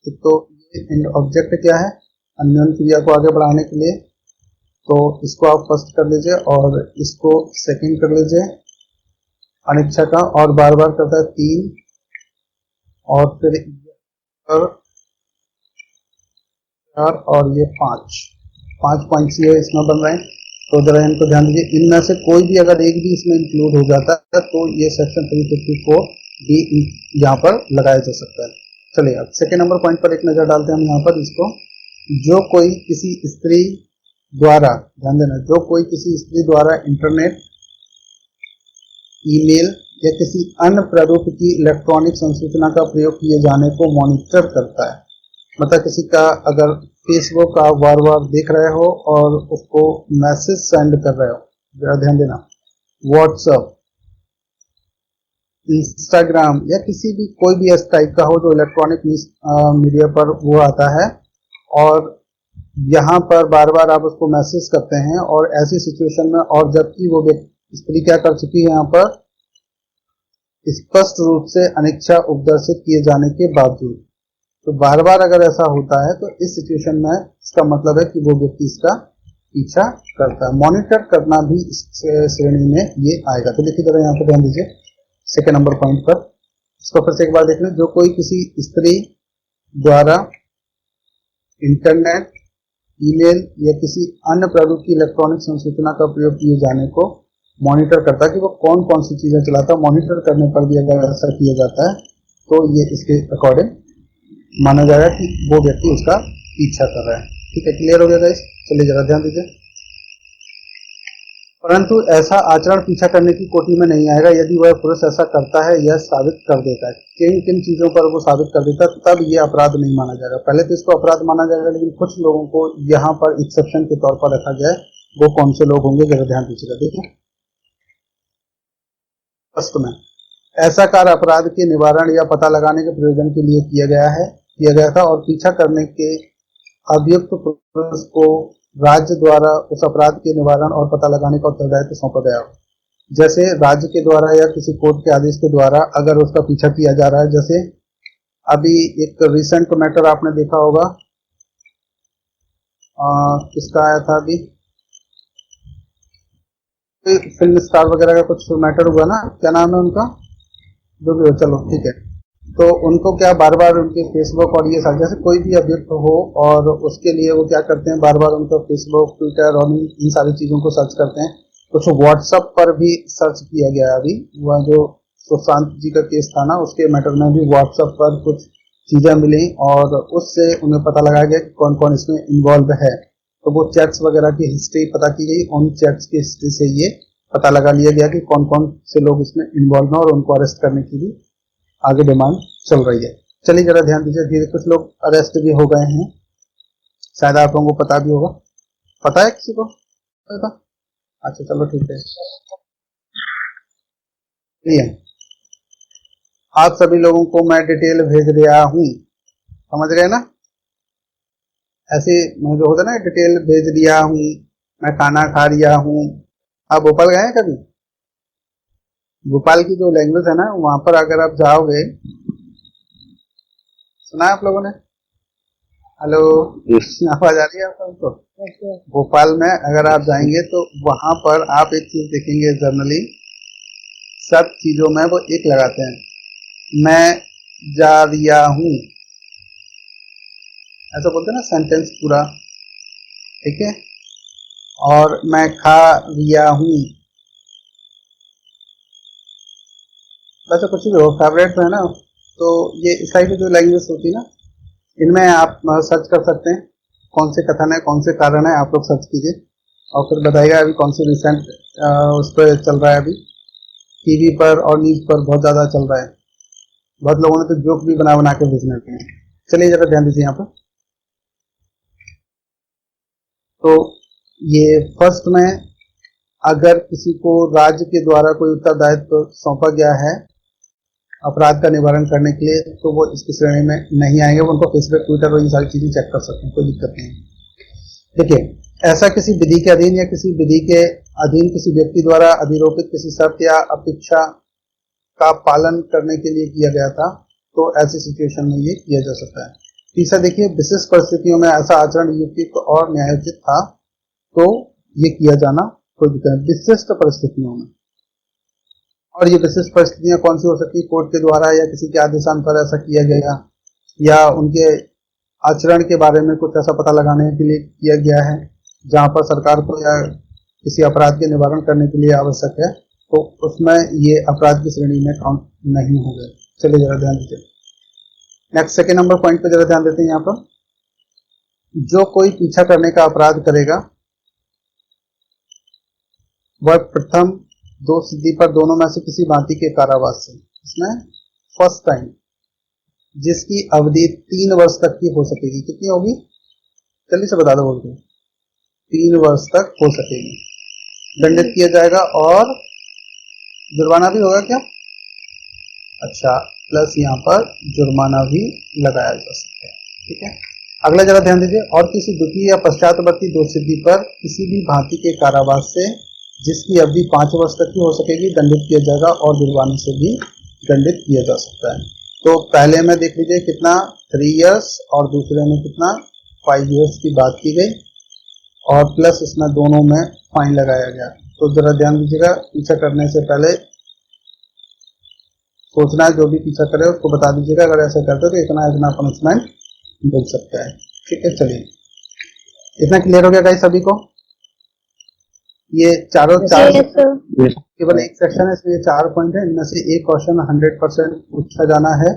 तो ऑब्जेक्ट क्या है, अन्योन्य क्रिया को आगे बढ़ाने के लिए, तो इसको आप फर्स्ट कर लीजिए और इसको सेकंड कर लीजिए, अनिच्छा का, और बार बार करता है 3, और फिर 4 और ये 5 पॉइंट्स ये इसमें बन रहे हैं। तो जरा इनको ध्यान दीजिए, इनमें से कोई भी अगर एक भी इसमें इंक्लूड हो जाता है तो ये सेक्शन 354D यहाँ पर लगाया जा सकता है। चलिए अब सेकेंड नंबर पॉइंट पर एक नजर डालते हैं हम यहाँ पर इसको। जो कोई किसी स्त्री द्वारा, ध्यान देना, जो कोई किसी स्त्री द्वारा इंटरनेट, ईमेल या किसी अन्य प्रारूप की इलेक्ट्रॉनिक संसूचना का प्रयोग किए जाने को मॉनिटर करता है, मतलब किसी का अगर फेसबुक आप बार बार देख रहे हो और उसको मैसेज सेंड कर रहे हो, जरा ध्यान देना, व्हाट्सएप, इंस्टाग्राम या किसी भी कोई भी इस टाइप का हो जो इलेक्ट्रॉनिक मीडिया पर वो आता है, और यहाँ पर बार बार आप उसको मैसेज करते हैं, और ऐसी सिचुएशन में, और जबकि वो स्त्री क्या कर चुकी है यहाँ पर, स्पष्ट रूप से अनिच्छा उपदर्शित किए जाने के बावजूद, तो बार बार अगर ऐसा होता है तो इस सिचुएशन में इसका मतलब है कि वो व्यक्ति इसका पीछा करता है। मॉनिटर करना भी इस श्रेणी में ये आएगा। तो देखिए जरा यहाँ पर ध्यान दीजिए सेकेंड नंबर पॉइंट पर, इसको फिर से एक बार देख लें। जो कोई किसी स्त्री द्वारा इंटरनेट, ईमेल या किसी अन्य प्रारूप की इलेक्ट्रॉनिक संसूचना का प्रयोग किए जाने को मॉनिटर करता है कि वो कौन कौन सी चीजें चलाता है। मॉनिटर करने पर भी अगर ऐसा किया जाता है तो ये इसके अकॉर्डिंग माना जाएगा कि वो व्यक्ति उसका पीछा कर रहा है। ठीक है, क्लियर हो गया गाइस? चलिए जरा ध्यान दीजिए। परंतु ऐसा आचरण पीछा करने की कोटि में नहीं आएगा यदि वह पुरुष ऐसा करता है या साबित कर देता है। किन किन चीजों पर वो साबित कर देता है तब ये अपराध नहीं माना जाएगा। पहले तो इसको अपराध माना जाएगा, लेकिन कुछ लोगों को यहाँ पर एक्सेप्शन के तौर पर रखा गया है वो कौन से लोग होंगे, जरा ध्यान दीजिएगा। देखिए फर्स्ट में, ऐसा कार्य अपराध के निवारण या पता लगाने के प्रयोजन के लिए किया गया था और पीछा करने के अभियुक्त पुरुष को राज्य द्वारा उस अपराध के निवारण और पता लगाने का उत्तरदायित्व सौंपा गया हो। जैसे राज्य के द्वारा या किसी कोर्ट के आदेश के द्वारा अगर उसका पीछा किया जा रहा है, जैसे अभी एक रिसेंट मैटर आपने देखा होगा, किसका आया था अभी, फिल्म स्टार वगैरह का कुछ मैटर हुआ ना, क्या नाम है उनका, जो भी हो, चलो ठीक है। तो उनको क्या बार बार उनके फेसबुक और ये सारे, जैसे कोई भी अभियुक्त हो और उसके लिए वो क्या करते हैं, बार बार उनका फेसबुक, ट्विटर और इन सारी चीजों को सर्च करते हैं। कुछ व्हाट्सएप पर भी सर्च किया गया। अभी वह जो सुशांत जी का केस था ना, उसके मैटर में भी व्हाट्सएप पर कुछ चीजें मिली और उससे उन्हें पता लगाया गया कि कौन कौन इसमें इन्वॉल्व है। तो वो चैट्स वगैरह की हिस्ट्री पता की गई, उन चैट्स की हिस्ट्री से ये पता लगा लिया गया कि कौन कौन से लोग इसमें इन्वॉल्व हैं और उनको अरेस्ट करने की भी आगे डिमांड चल रही है। चलिए जरा ध्यान दीजिए, धीरे कुछ लोग अरेस्ट भी हो गए हैं, शायद आप लोगों को पता भी होगा। पता है किसी को पता? अच्छा चलो ठीक है। आप सभी लोगों को मैं डिटेल भेज रहा हूँ, समझ गए ना? ऐसे मैं जो होता है ना, डिटेल भेज दिया हूँ, मैं खाना खा लिया हूँ। आप भोपाल गए हैं कभी? भोपाल की जो लैंग्वेज है ना, वहां पर अगर आप जाओगे, सुना है आप लोगों ने? हेलो, आवाज आ रही है आपको? भोपाल में अगर आप जाएंगे तो वहां पर आप एक चीज देखेंगे, जनरली सब चीजों में वो एक लगाते हैं, मैं जा रिया हूँ, ऐसा बोलते हैं ना सेंटेंस पूरा, ठीक है। और मैं खा रिया हूँ, वैसे कुछ भी हो, फेवरेट है ना। तो ये इस टाइप की जो लैंग्वेज होती है ना, इनमें आप सर्च कर सकते हैं कौन से कथन है, कौन से कारण है, आप लोग सर्च कीजिए और फिर बताइएगा अभी कौन से रिसेंट उस पर चल रहा है। अभी टीवी पर और न्यूज पर बहुत ज्यादा चल रहा है, बहुत लोगों ने तो जोक भी बना बना के भेजने लगे हैं। चलिए जरा ध्यान दीजिए यहाँ पर। तो ये फर्स्ट में, अगर किसी को राज्य के द्वारा कोई उत्तरदायित्व सौंपा गया है अपराध का निवारण करने के लिए, तो वो इसकी श्रेणी में नहीं आएंगे, वो उनको फेसबुक, ट्विटर और ये सारी चीजें चेक कर सकते हैं, कोई दिक्कत नहीं है। देखिए, ऐसा किसी विधि के अधीन या किसी विधि के अधीन किसी व्यक्ति द्वारा अधिरोपित किसी शर्त या अपेक्षा का पालन करने के लिए किया गया था, तो ऐसी सिचुएशन में ये किया जा सकता है। तीसरा देखिए, विशिष्ट परिस्थितियों में ऐसा आचरण युक्तियुक्त और न्यायोचित था, तो ये किया जाना कोई दिक्कत नहीं, विशिष्ट परिस्थितियों में। और ये विशिष्ट परिस्थितियां कौन सी हो सकती है? कोर्ट के द्वारा या किसी के आदेशानुसार ऐसा किया गया, या उनके आचरण के बारे में कुछ ऐसा पता लगाने के लिए किया गया है जहां पर सरकार को या किसी अपराध के निवारण करने के लिए आवश्यक है, तो उसमें ये अपराध की श्रेणी में काउंट नहीं होगा। चलिए जरा ध्यान दीजिए। नेक्स्ट सेकेंड नंबर पॉइंट पे जरा ध्यान देते हैं। यहाँ पर जो कोई पीछा करने का अपराध करेगा वह प्रथम दो सिद्धि पर दोनों में से किसी भांति के कारावास से, इसमें फर्स्ट टाइम, जिसकी अवधि 3 वर्ष तक की हो सकेगी। कितनी होगी? जल्दी से बता दो बोल के। 3 वर्ष तक हो सकेगी, दंडित किया जाएगा और जुर्माना भी होगा क्या? अच्छा, प्लस यहाँ पर जुर्माना भी लगाया जा सकता है, ठीक है। अगला जरा ध्यान दीजिए, और किसी द्वितीय या पश्चातवर्ती दोषसिद्धि पर किसी भी भांति के कारावास से जिसकी अवधि 5 वर्ष तक की हो सकेगी दंडित किया जाएगा और जुर्माने से भी दंडित किया जा सकता है। तो पहले में देख लीजिए कितना 3 इयर्स और दूसरे में कितना 5 इयर्स की बात की गई और प्लस इसमें दोनों में फाइन लगाया गया। तो जरा ध्यान दीजिएगा, पीछा करने से पहले सोचना है, जो भी पीछा करे उसको बता दीजिएगा, अगर ऐसा करते तो इतना इतना पनिशमेंट मिल सकता है, ठीक है। चलिए, इतना क्लियर हो गया गाइस सभी को? ये चारों चार केवल एक सेक्शन है, इसमें 4 पॉइंट है, इनमें से एक क्वेश्चन 100% पूछा जाना है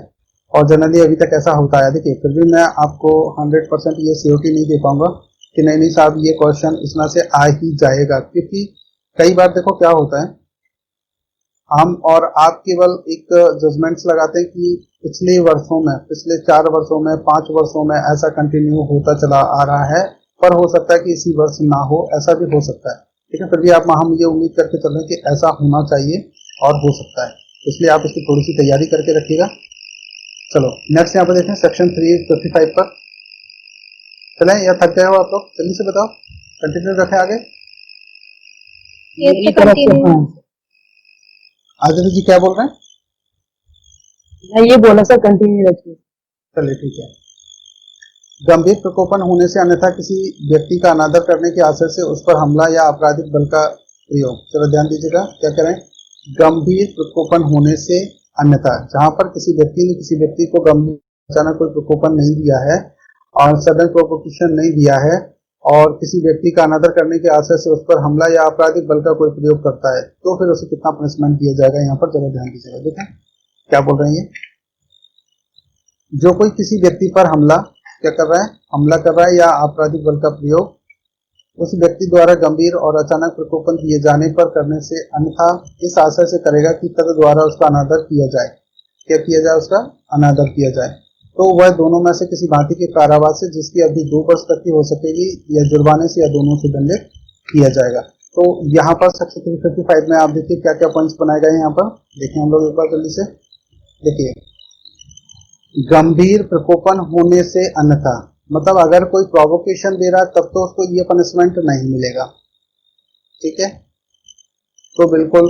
और जनरली अभी तक ऐसा होता है। देखिए, फिर भी मैं आपको 100% ये सियोरिटी नहीं दे पाऊंगा कि नहीं साहब ये क्वेश्चन इसमें से आ ही जाएगा, क्योंकि कई बार देखो क्या होता है, हम और आप केवल एक जजमेंट्स लगाते हैं कि पिछले वर्षों में, पिछले 4 वर्षों में, 5 वर्षों में ऐसा कंटिन्यू होता चला आ रहा है पर हो सकता है कि इसी वर्ष ना हो, ऐसा भी हो सकता है। ठीक है, फिर भी आप हम ये उम्मीद करके चल रहे हैं कि ऐसा होना चाहिए और हो सकता है, इसलिए आप इसकी थोड़ी सी तैयारी करके रखिएगा। चलो नेक्स्ट यहाँ पर देखें, सेक्शन 355 पर चलें या थक गए हो आप लोग? जल्दी से बताओ, कंटिन्यू रखें आगे। ये तो कंटिन्यू। आदित्य जी क्या बोल रहे हैं? मैं ये बोला सर कंटिन्यू रखिए। चलिए ठीक है। गंभीर प्रकोपन होने से अन्यथा किसी व्यक्ति का अनादर करने के आशय से उस पर हमला या आपराधिक बल का प्रयोग। चलो ध्यान दीजिएगा, क्या करें? गंभीर प्रकोपन होने से अन्यथा, जहां पर किसी व्यक्ति ने किसी व्यक्ति को गंभीर अचानक कोई प्रकोपन नहीं दिया है और सडन प्रोवोकेशन नहीं दिया है और किसी व्यक्ति का अनादर करने के आशय से उस पर हमला या आपराधिक बल का कोई प्रयोग करता है, तो फिर उसे कितना पनिशमेंट दिया जाएगा यहाँ पर जरा ध्यान दीजिएगा। देखें क्या बोल रहे हैं, जो कोई किसी व्यक्ति पर हमला क्या कर रहा है, हमला कर रहा है या आपराधिक बल का प्रयोग उस व्यक्ति द्वारा गंभीर और अचानक प्रकोपन दिए जाने पर करने से अन्यथा इस आशय से करेगा कि तद द्वारा उसका अनादर किया जाए। क्या किया जाए? उसका अनादर किया जाए। तो वह दोनों में से किसी भांति के कारावास से जिसकी अवधि 2 वर्ष तक की हो सकेगी या जुर्माने से या दोनों से दंडित किया जाएगा। तो यहाँ पर सेक्शन 355 में आप देखिए क्या क्या पॉइंट्स बनाए गए हैं। यहाँ पर देखिए हम लोग एक बार जल्दी से देखिए, गंभीर प्रकोपन होने से अन्यथा मतलब अगर कोई प्रोवोकेशन दे रहा है तब तो उसको ये पनिशमेंट नहीं मिलेगा। ठीक है, तो बिल्कुल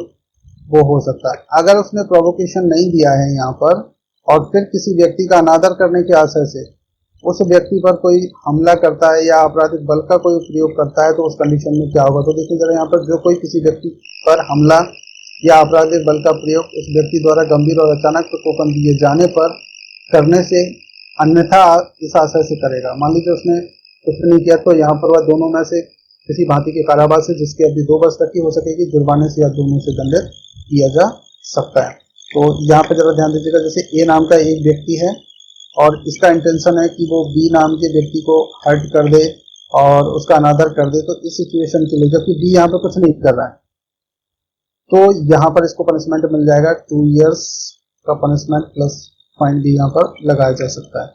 वो हो सकता है। अगर उसने प्रोवोकेशन नहीं दिया है यहाँ पर और फिर किसी व्यक्ति का अनादर करने के आशय से उस व्यक्ति पर कोई हमला करता है या आपराधिक बल का कोई प्रयोग करता है, तो उस कंडीशन में क्या होगा? तो देखिए जरा यहाँ पर, जो कोई किसी व्यक्ति पर हमला या आपराधिक बल का प्रयोग उस व्यक्ति द्वारा गंभीर और अचानक प्रकोपन दिए जाने पर करने से अन्यथा इस आशय से करेगा। मान लीजिए उसने कुछ नहीं किया, तो यहाँ पर वह दोनों में से किसी भांति के कारावास से जिसकी अवधि 2 वर्ष तक की हो सकेगी, जुर्माने से या दोनों से दंडित किया जा सकता है। तो यहाँ पर जरा ध्यान दीजिएगा, जैसे ए नाम का एक व्यक्ति है और इसका इंटेंशन है कि वो बी नाम के व्यक्ति को हर्ट कर दे और उसका अनादर कर दे, तो इस सिचुएशन के लिए, जबकि बी यहाँ पर कुछ नहीं कर रहा है, तो यहाँ पर इसको पनिशमेंट मिल जाएगा 2 इयर्स का पनिशमेंट प्लस फाइन भी यहाँ पर लगाया जा सकता है,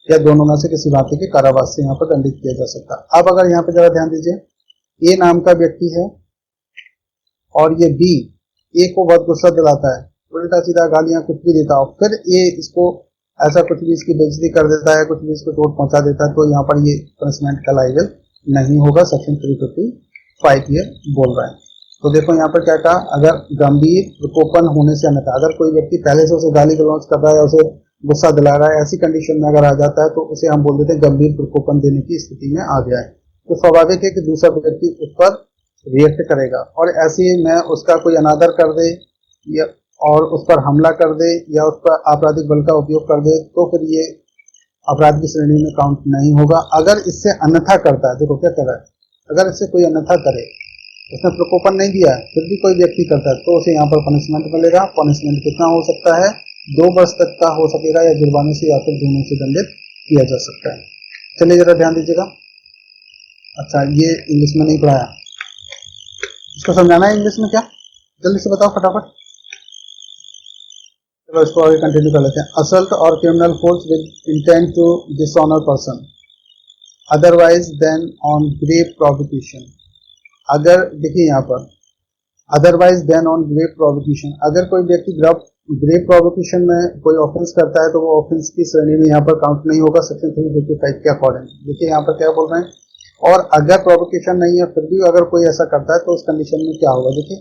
या दोनों में से किसी भांति के कारावास से यहाँ पर दंडित किया जा सकता है। अब अगर यहाँ पर जरा ध्यान दीजिए, ए नाम का व्यक्ति है और ये बी ए को बहुत गुस्सा दिलाता है, उल्टा सीधा गालियां कुछ भी देता है, फिर ए इसको ऐसा कुछ भी इसकी बेइज्जती कर देता है, कुछ भी इसको चोट पहुंचा देता है, तो यहाँ पर ये पनिशमेंट का लायक नहीं होगा। सेक्शन 355 ये बोल रहा है। तो देखो यहाँ पर क्या कहा, अगर गंभीर प्रकोपन होने से अन्यथा, अगर कोई व्यक्ति पहले से उसे गाली गलौज कर रहा है या उसे गुस्सा दिला रहा है, ऐसी कंडीशन में अगर आ जाता है तो उसे हम बोल देते हैं गंभीर प्रकोपन देने की स्थिति में आ गया है। तो स्वाभाविक है कि दूसरा व्यक्ति उस पर रिएक्ट करेगा और ऐसे में उसका कोई अनादर कर दे या और उस पर हमला कर दे या उस पर आपराधिक बल का उपयोग कर दे, तो फिर ये अपराध की श्रेणी में काउंट नहीं होगा। अगर इससे अन्यथा करता है, देखो क्या कर रहा है, अगर इससे कोई अन्यथा करे, उसने प्रकोपन नहीं दिया फिर भी कोई व्यक्ति करता है, तो उसे यहाँ पर पनिशमेंट मिलेगा। पनिशमेंट कितना हो सकता है? 2 वर्ष तक का हो सकेगा या जुर्माने से या फिर दोनों से दंडित किया जा सकता है। चलिए जरा ध्यान दीजिएगा। अच्छा, ये इंग्लिश में नहीं पढ़ाया, इसको समझाना है इंग्लिश में क्या? जल्दी से बताओ फटाफट। चलो इसको आगे कंटिन्यू कर लेते हैं। असल्ट और criminal force with intent to dishonour person otherwise than on grave provocation. अगर देखिए यहाँ पर otherwise than on grave provocation, अगर कोई व्यक्ति ग्रेव प्रोवोकेशन में कोई ऑफेंस करता है तो वो ऑफेंस की श्रेणी में यहाँ पर काउंट नहीं होगा सेक्शन 355 के अकॉर्डिंग। देखिए यहाँ पर क्या बोल रहे हैं, और अगर प्रोवोकेशन नहीं है फिर भी अगर कोई ऐसा करता है तो उस कंडीशन में क्या होगा? देखिए,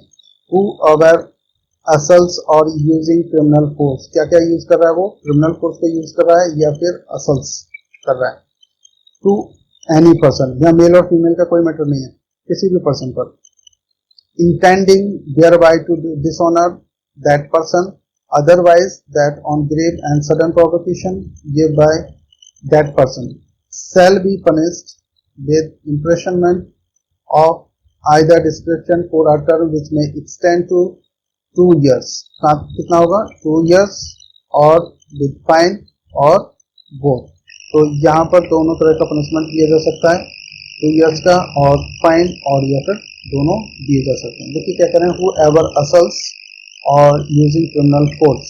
हु अवर असल्ट्स और यूजिंग क्रिमिनल फोर्स, क्या क्या यूज कर रहा है वो? क्रिमिनल फोर्स को यूज कर रहा है या फिर असल्ट्स कर रहा है। टू एनी पर्सन, यहाँ मेल और फीमेल का कोई मैटर नहीं है, किसी भी पर्सन पर। Intending thereby to dishonor that person otherwise that on grave and sudden provocation given by that person shall be punished with imprisonment of either description for a term which may extend to 2 years। कितना होगा? 2 years और with fine और both। तो यहाँ पर दोनों तरह का पनिशमेंट दिया जा सकता है, 2 years का और फाइन और या फिर दोनों दिए जा सकते हैं। देखिए क्या करें, हु एवर असल्ट्स और यूजिंग क्रिमिनल फोर्स,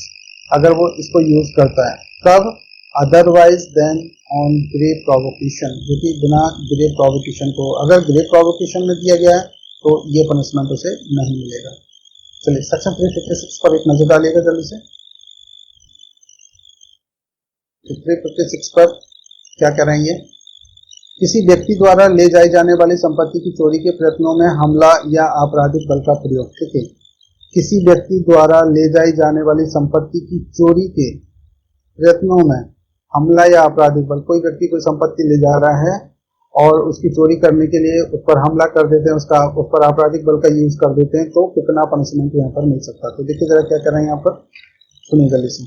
अगर वो इसको यूज करता है कब? Otherwise than on grave provocation, जो कि बिना ग्रेव प्रोवोकेशन को, अगर ग्रेव प्रोवोकेशन में दिया गया है तो ये पनिशमेंट उसे नहीं मिलेगा। चलिए सेक्शन 356 पर एक नजर डालिएगा जल्दी से। 356 पर क्या कह रहे हैं ये? किसी व्यक्ति द्वारा ले जाई जाने वाली संपत्ति की चोरी के प्रयत्नों में हमला या आपराधिक बल का प्रयोग। ठीक है, किसी व्यक्ति द्वारा ले जाई जाने वाली संपत्ति की चोरी के प्रयत्नों में हमला या आपराधिक बल, कोई व्यक्ति कोई संपत्ति ले जा रहा है और उसकी चोरी करने के लिए उस पर हमला कर देते हैं, उस पर आपराधिक बल का यूज कर देते हैं, तो कितना पनिशमेंट यहाँ पर मिल सकता है। तो देखिए जरा क्या कर रहे हैं यहाँ पर, सुनिए जल्दी से।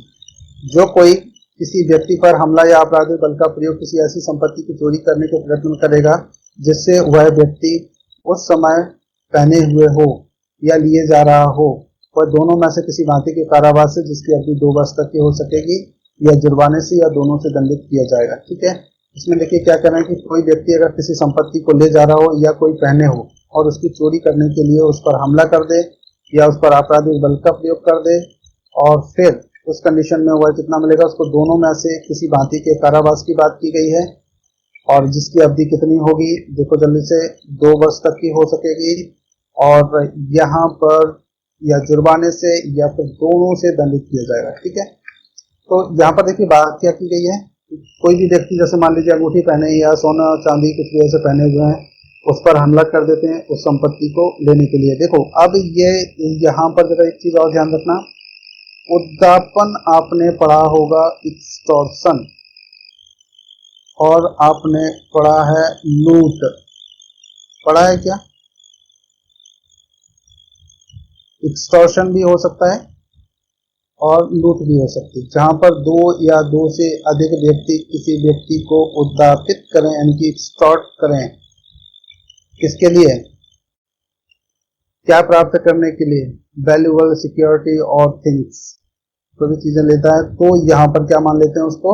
जो कोई किसी व्यक्ति पर हमला या आपराधिक बल का प्रयोग किसी ऐसी संपत्ति की चोरी करने के प्रयत्न करेगा जिससे वह व्यक्ति उस समय पहने हुए हो या लिए जा रहा हो, वह दोनों में से किसी भांति के कारावास से जिसकी अवधि 2 वर्ष तक की हो सकेगी या जुर्माने से या दोनों से दंडित किया जाएगा। ठीक है, इसमें देखिए क्या कर रहे हैं कि कोई व्यक्ति अगर किसी संपत्ति को ले जा रहा हो या कोई पहने हो और उसकी चोरी करने के लिए उस पर हमला कर दे या उस पर आपराधिक बल का प्रयोग कर दे, और फिर उस कंडीशन में वह कितना मिलेगा उसको, दोनों में से किसी भांति के कारावास की बात की गई है, और जिसकी अवधि कितनी होगी, देखो जल्दी से, 2 वर्ष तक की हो सकेगी, और यहाँ पर या जुर्माने से या फिर दोनों से दंडित किया जाएगा। ठीक है, तो यहाँ पर देखिए बात क्या की गई है, कोई भी व्यक्ति जैसे मान लीजिए अंगूठी पहने या सोना चांदी कुछ भी ऐसे पहने हुए हैं, उस पर हमला कर देते हैं उस संपत्ति को लेने के लिए। देखो अब ये यहाँ पर जरा एक चीज और ध्यान रखना, उद्यापन आपने पढ़ा होगा एक्सटॉर्शन, और आपने पढ़ा है लूट, पढ़ा है क्या? एक्सटॉर्शन भी हो सकता है और लूट भी हो सकती है, जहां पर 2 या 2 से अधिक व्यक्ति किसी व्यक्ति को उद्यापित करें, यानी कि एक्सटॉर्ट करें, किसके लिए? क्या प्राप्त करने के लिए? वैल्यूएबल सिक्योरिटी और थिंग्स, कोई भी चीजें लेता है तो यहाँ पर क्या मान लेते हैं उसको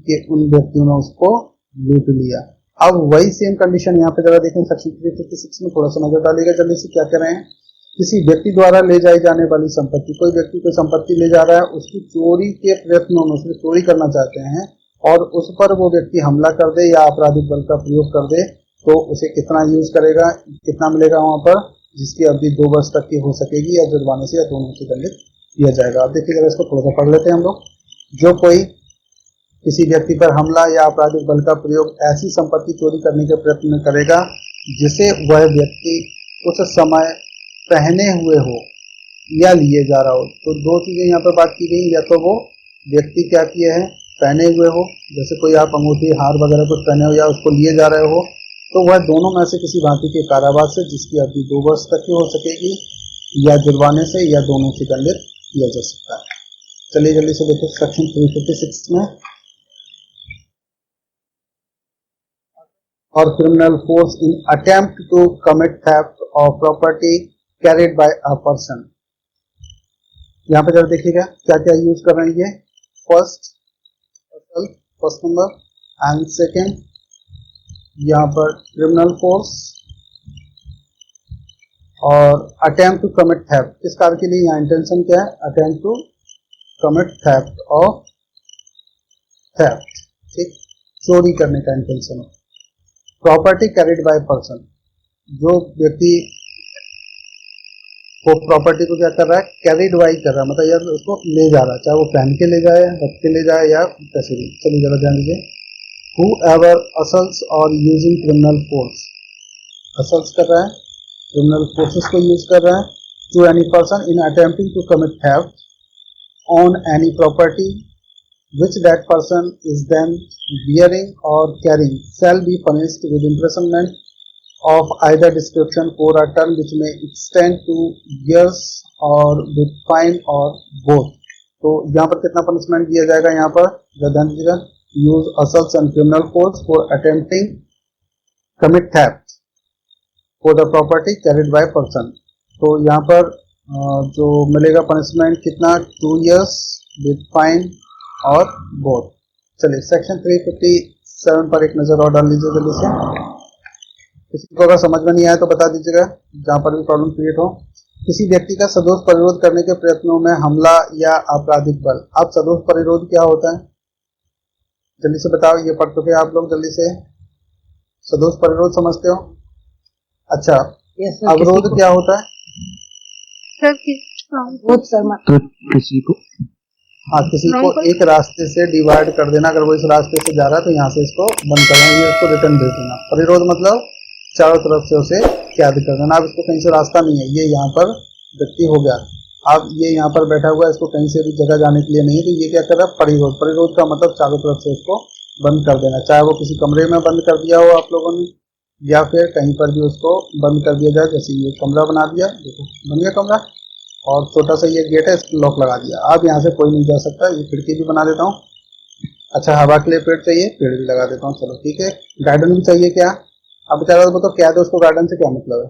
कि उन व्यक्तियों ने उसको लूट लिया। अब वही सेम कंडीशन यहाँ पे जरा देखें सेक्शन 356 में, थोड़ा सा नजर डालिएगा जल्दी से। क्या कह रहे हैं? किसी व्यक्ति द्वारा ले जाई जाने वाली संपत्ति, कोई व्यक्ति कोई संपत्ति ले जा रहा है, उसकी चोरी के प्रयत्नों में उसकी चोरी करना चाहते हैं और उस पर वो व्यक्ति हमला कर दे या आपराधिक बल का प्रयोग कर दे, तो उसे कितना यूज करेगा, कितना मिलेगा वहां पर, जिसकी अवधि 2 वर्ष तक की हो सकेगी या जुर्माने से या दोनों से दंडित किया जाएगा। अब देखिए जरा इसको थोड़ा सा पढ़ लेते हैं हम लोग। जो कोई किसी व्यक्ति पर हमला या आपराधिक बल का प्रयोग ऐसी संपत्ति चोरी करने के प्रयत्न करेगा जिसे वह व्यक्ति उस समय पहने हुए हो या लिए जा रहा हो, तो 2 चीजें यहाँ पर बात की गई, या तो वो व्यक्ति क्या किए हैं, पहने हुए हो, जैसे कोई आप अंगूठी हार वगैरह कुछ पहने हो, या उसको लिए जा रहे हो, तो वह दोनों में से किसी भांति के कारावास से जिसकी अवधि 2 वर्ष तक की हो सकेगी या जुर्माने से या दोनों से दंडित किया जा सकता है। चलिए जल्दी से देखिए सेक्शन 356 में, और criminal force in attempt to commit theft of property carried by a person. यहाँ पे जरा देखिएगा क्या क्या यूज कर रहे हैं ये। फर्स्ट नंबर एंड सेकेंड, यहाँ पर क्रिमिनल फोर्स और अटेम्प्ट टू कमिट थेफ्ट, किस कार्य के लिए, यहाँ इंटेंशन क्या है, attempt to commit theft of theft, ठीक, चोरी करने का इंटेंशन है। प्रॉपर्टी कैरिड बाय पर्सन, जो व्यक्ति वो प्रॉपर्टी को क्या कर रहा है, कैरिड बाय कर रहा है, मतलब यार उसको ले जा रहा है, चाहे वो पहन के ले जाए, रख के ले जाए या कैसे भी। चलिए जरा ध्यान दीजिए, whoever assaults or using criminal force, assaults कर रहा है, criminal forces को यूज कर रहा है, to any person in attempting to commit theft on any property which that person is then bearing or carrying shall be punished with imprisonment of either description for a term which may extend to years or with fine or both। तो यहाँ पर कितना punishment दिया जाएगा, यहाँ पर ध्यान दीजिएगा, use assaults and criminal force for attempting commit theft for the property carried by person। तो यहाँ पर जो मिलेगा पनिशमेंट कितना, 2 years with fine और बोथ। चलिए सेक्शन 357 पर एक नजर और डाल लीजिए जल्दी से। किसी को अगर समझ में नहीं आया तो बता दीजिएगा, जहां पर भी प्रॉब्लम क्रिएट हो। किसी व्यक्ति का सदोष परिरोध करने के प्रयत्नों में हमला या आपराधिक बल। अब सदोष परिरोध क्या होता है, जल्दी से बताओ, ये पढ़ चुके आप लोग, जल्दी से। सदोष परिरोध समझते हो? अच्छा, यस सर। अवरोध क्या होता है? सर बहुत शर्मा तो किसी को हाँ, किसी को एक रास्ते से डिवाइड कर देना, अगर वो इस रास्ते से जा रहा है तो यहाँ से इसको बंद कर देना, ये उसको रिटर्न भेज देना। परिरोध मतलब चारों तरफ से उसे कैद कर देना। अब इसको कहीं से रास्ता नहीं है, ये यहाँ पर व्यक्ति हो गया, अब ये यहाँ पर बैठा हुआ है, इसको कहीं से भी जगह जाने के लिए नहीं है, तो ये क्या कर रहा है? परिरोध। परिरोध का मतलब चारों तरफ से उसको बंद कर देना, चाहे वो किसी कमरे में बंद कर दिया हो आप लोगों ने, या फिर कहीं पर भी उसको बंद कर दिया जाए। जैसे ये कमरा बना दिया, देखो बन गया कमरा, और छोटा सा ये गेट है, इसको लॉक लगा दिया, अब यहाँ से कोई नहीं जा सकता। ये खिड़की भी बना देता हूँ। अच्छा, हवा के लिए पेड़ चाहिए, पेड़ भी लगा देता हूँ, चलो ठीक है। गार्डन भी चाहिए क्या? अब बेचारा वो तो क्या है, उसको गार्डन से क्या मतलब है,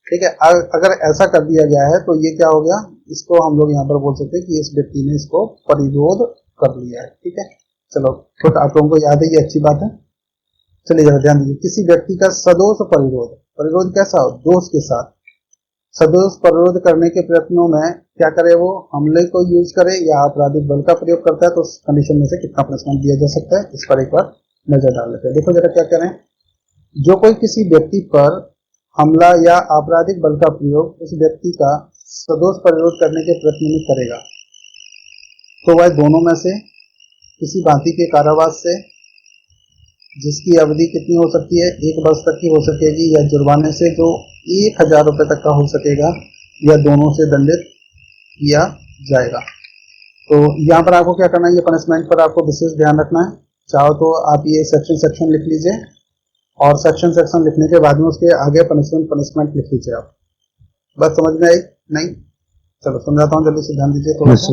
ठीक है। अगर ऐसा कर दिया गया है तो ये क्या हो गया, इसको हम लोग यहाँ पर बोल सकते हैं कि इस व्यक्ति ने इसको परिरोध कर लिया है, ठीक है। चलो, तो आप लोगों को याद है, ये अच्छी बात है। चलिए जरा ध्यान दीजिए, किसी व्यक्ति का सदोष परिरोध, परिरोध कैसा हो? दोष के साथ। सदोष परिरोध करने के प्रयत्नों में क्या करे वो? हमले को यूज करे या आपराधिक बल का प्रयोग करता है, तो उस कंडीशन में से कितना पनिशमेंट दिया जा सकता है, इस पर एक बार नजर डाल लेते हैं। देखो जरा क्या कह रहे हैं, जो कोई किसी व्यक्ति पर हमला या आपराधिक बल का प्रयोग उस व्यक्ति का सदोष परिरोध करने के प्रयत्न में करेगा, तो वह दोनों में से किसी भांति के कारावास से, जिसकी अवधि कितनी हो सकती है, 1 वर्ष तक की हो सकेगी, या जुर्माने से जो 1000 रुपये तक का हो सकेगा, या दोनों से दंडित किया जाएगा। तो यहाँ पर आपको क्या करना है, ये पनिशमेंट पर आपको विशेष ध्यान रखना है। चाहो तो आप ये सेक्शन लिख लीजिए, और सेक्शन लिखने के बाद में उसके आगे पनिशमेंट लिख लीजिए आप। बस समझ में आई? नहीं? चलो समझाता हूँ, जल्दी से ध्यान दीजिए थोड़ा सा।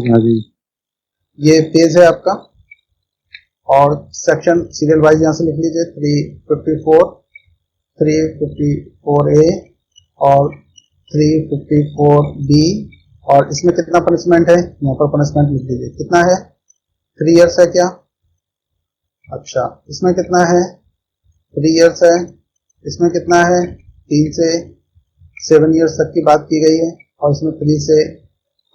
ये पेज है आपका, और सेक्शन सीरियल वाइज यहाँ से लिख लीजिए, 354, 354A और 354B। और इसमें कितना पनिशमेंट है, यहाँ पर पनिशमेंट लिख दीजिए, कितना है? 3 इयर्स है क्या? अच्छा, इसमें कितना है? 3 इयर्स है। इसमें कितना है? 3 से 7 इयर्स तक की बात की गई है, और इसमें 3 से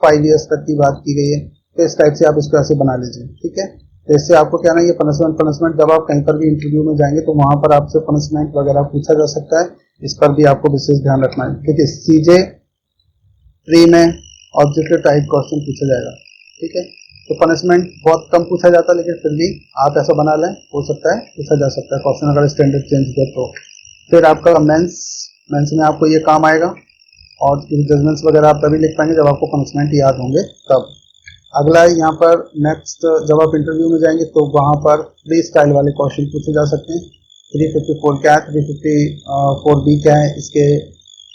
5 इयर्स तक की बात की गई है। तो इस टाइप से आप इसको ऐसे बना लीजिए, ठीक है। तो इससे आपको क्या ना, ये पनिशमेंट जब आप कहीं पर भी इंटरव्यू में जाएंगे तो वहां पर आपसे पनिशमेंट वगैरह पूछा जा सकता है, इस पर भी आपको विशेष ध्यान रखना है, क्योंकि सीजे प्री में ऑब्जेक्टिव टाइप क्वेश्चन पूछा जाएगा, ठीक है। तो पनिशमेंट बहुत कम पूछा जाता है, लेकिन फिर भी आप ऐसा बना लें, हो सकता है पूछा जा सकता है क्वेश्चन, अगर स्टैंडर्ड चेंज कर तो। फिर आपका मेंस में आपको ये काम आएगा, और जजमेंट्स वगैरह आप तभी लिख पाएंगे जब आपको पनिशमेंट याद होंगे तब। अगला यहाँ पर नेक्स्ट, जब आप इंटरव्यू में जाएंगे तो वहाँ पर फ्री स्टाइल वाले क्वेश्चन पूछे जा सकते हैं। 354 क्या है, 354B क्या है, इसके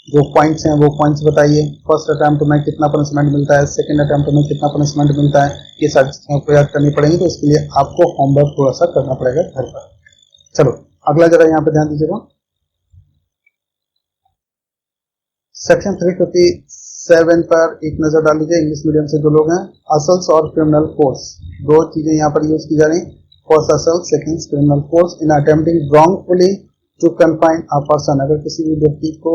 जो पॉइंट्स हैं वो पॉइंट्स बताइए। फर्स्ट अटैम्प्ट में कितना पनिशमेंट मिलता है, सेकंड अटैम्प्ट में कितना पनिशमेंट मिलता है, ये सारी चीजें आपको याद करनी पड़ेंगी। तो इसके लिए आपको होमवर्क थोड़ा सा करना पड़ेगा घर पर। चलो अगला जरा यहाँ पे ध्यान दीजिएगा, सेक्शन 357 पर एक नजर डाल लीजिए। इंग्लिश मीडियम से जो लोग हैं, असल्स और क्रिमिनल फोर्स, दो चीजें यहाँ पर यूज की जा रही। First assault, second criminal force in attempting wrongfully to confine a person. अगर किसी भी व्यक्ति को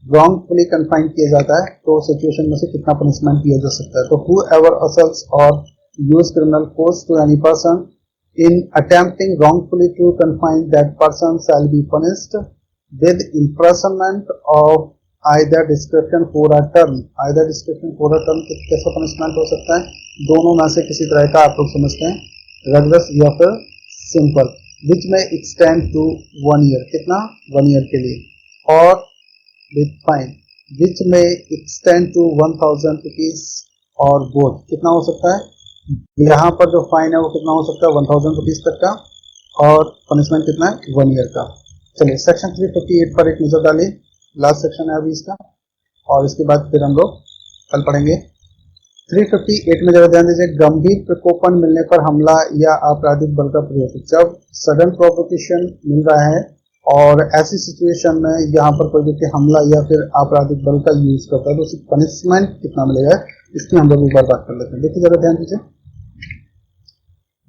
रॉन्गफुली कन्फाइन किया जाता है तो सिचुएशन में से कितना पनिशमेंट दिया जा सकता है। तो हु एवर असल्ट्स और use criminal force to any person in attempting wrongfully to confine that person shall be punished with imprisonment of either discretion for a term। either discretion for a term कैसा punishment हो सकता है, दोनों में से किसी तरह का आप लोग समझते हैं, रगरस या फिर सिंपल, विच में एक्सटेंड टू 1 ईयर, कितना 1 ईयर के लिए, और विथ फाइन विच में एक्सटेंड टू 1000 रुपीज, और बोथ कितना हो सकता है, यहाँ पर जो फाइन है वो कितना हो सकता है 1000 रुपीज तक का, और पनिशमेंट कितना है 1 ईयर का। चलिए सेक्शन 358 पर एक नजर डालिए, लास्ट सेक्शन है अभी इसका, और इसके बाद फिर हम लोग कल पढ़ेंगे। 358 में जरा ध्यान दीजिए, गंभीर प्रकोपन मिलने पर हमला या आपराधिक बल का प्रयोग। जब सडन प्रोवोकेशन मिल रहा है और ऐसी सिचुएशन में यहाँ पर कोई व्यक्ति हमला या फिर आपराधिक बल का यूज करता है तो उसकी पनिशमेंट कितना मिलेगा, इसकी हम लोग एक बार बात कर लेते हैं। देखिए जरा ध्यान दीजिए,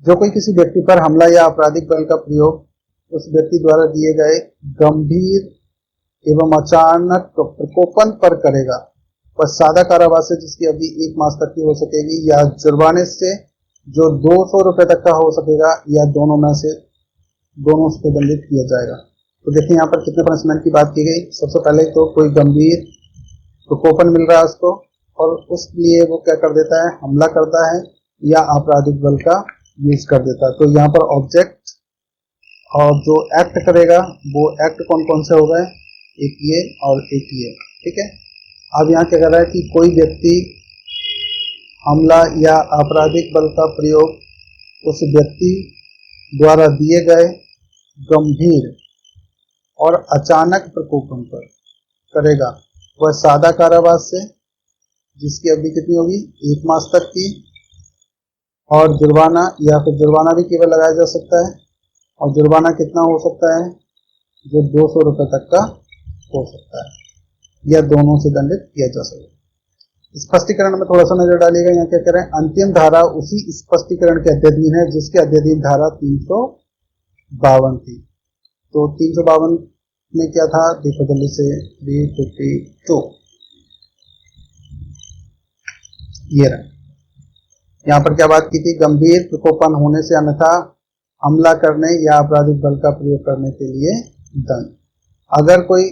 जो कोई किसी व्यक्ति पर हमला या आपराधिक बल का प्रयोग उस व्यक्ति द्वारा दिए गए गंभीर एवं अचानक प्रकोपन पर करेगा, वह सादा कारावास से जिसकी अवधि 1 मास तक की हो सकेगी, या जुर्माने से जो 200 रुपए तक का हो सकेगा या दोनों से दंडित किया जाएगा। तो देखिए यहाँ पर कितने पनिशमेंट की बात की गई। सबसे पहले तो कोई गंभीर प्रकोपन मिल रहा है उसको और उसलिए वो क्या कर देता है, हमला करता है या आपराधिक बल का यूज कर देता है। तो यहाँ पर ऑब्जेक्ट और जो एक्ट करेगा वो एक्ट कौन कौन से हो गए, एक ये और एक ये, ठीक है। अब यहाँ क्या कर रहा है कि कोई व्यक्ति हमला या आपराधिक बल का प्रयोग उस व्यक्ति द्वारा दिए गए गंभीर और अचानक प्रकोपन पर करेगा, वह सादा कारावास से जिसकी अवधि कितनी होगी, 1 मास तक की, और जुर्माना या फिर जुर्माना भी केवल लगाया जा सकता है। और जुर्माना कितना हो सकता है, जो 200 रुपए तक का हो सकता है, या दोनों से दंडित किया जा सकता है। स्पष्टीकरण में थोड़ा सा नजर डालिएगा। यहाँ क्या कह रहे हैं, अंतिम धारा उसी स्पष्टीकरण के अध्ययन है जिसके अध्ययन धारा 352 थी। तो 352 में क्या था, देखो जल्दी से, 352 ये रहा। यहाँ पर क्या बात की थी, गंभीर प्रकोपन होने से अन्यथा हमला करने या आपराधिक बल का प्रयोग करने के लिए दंड। अगर कोई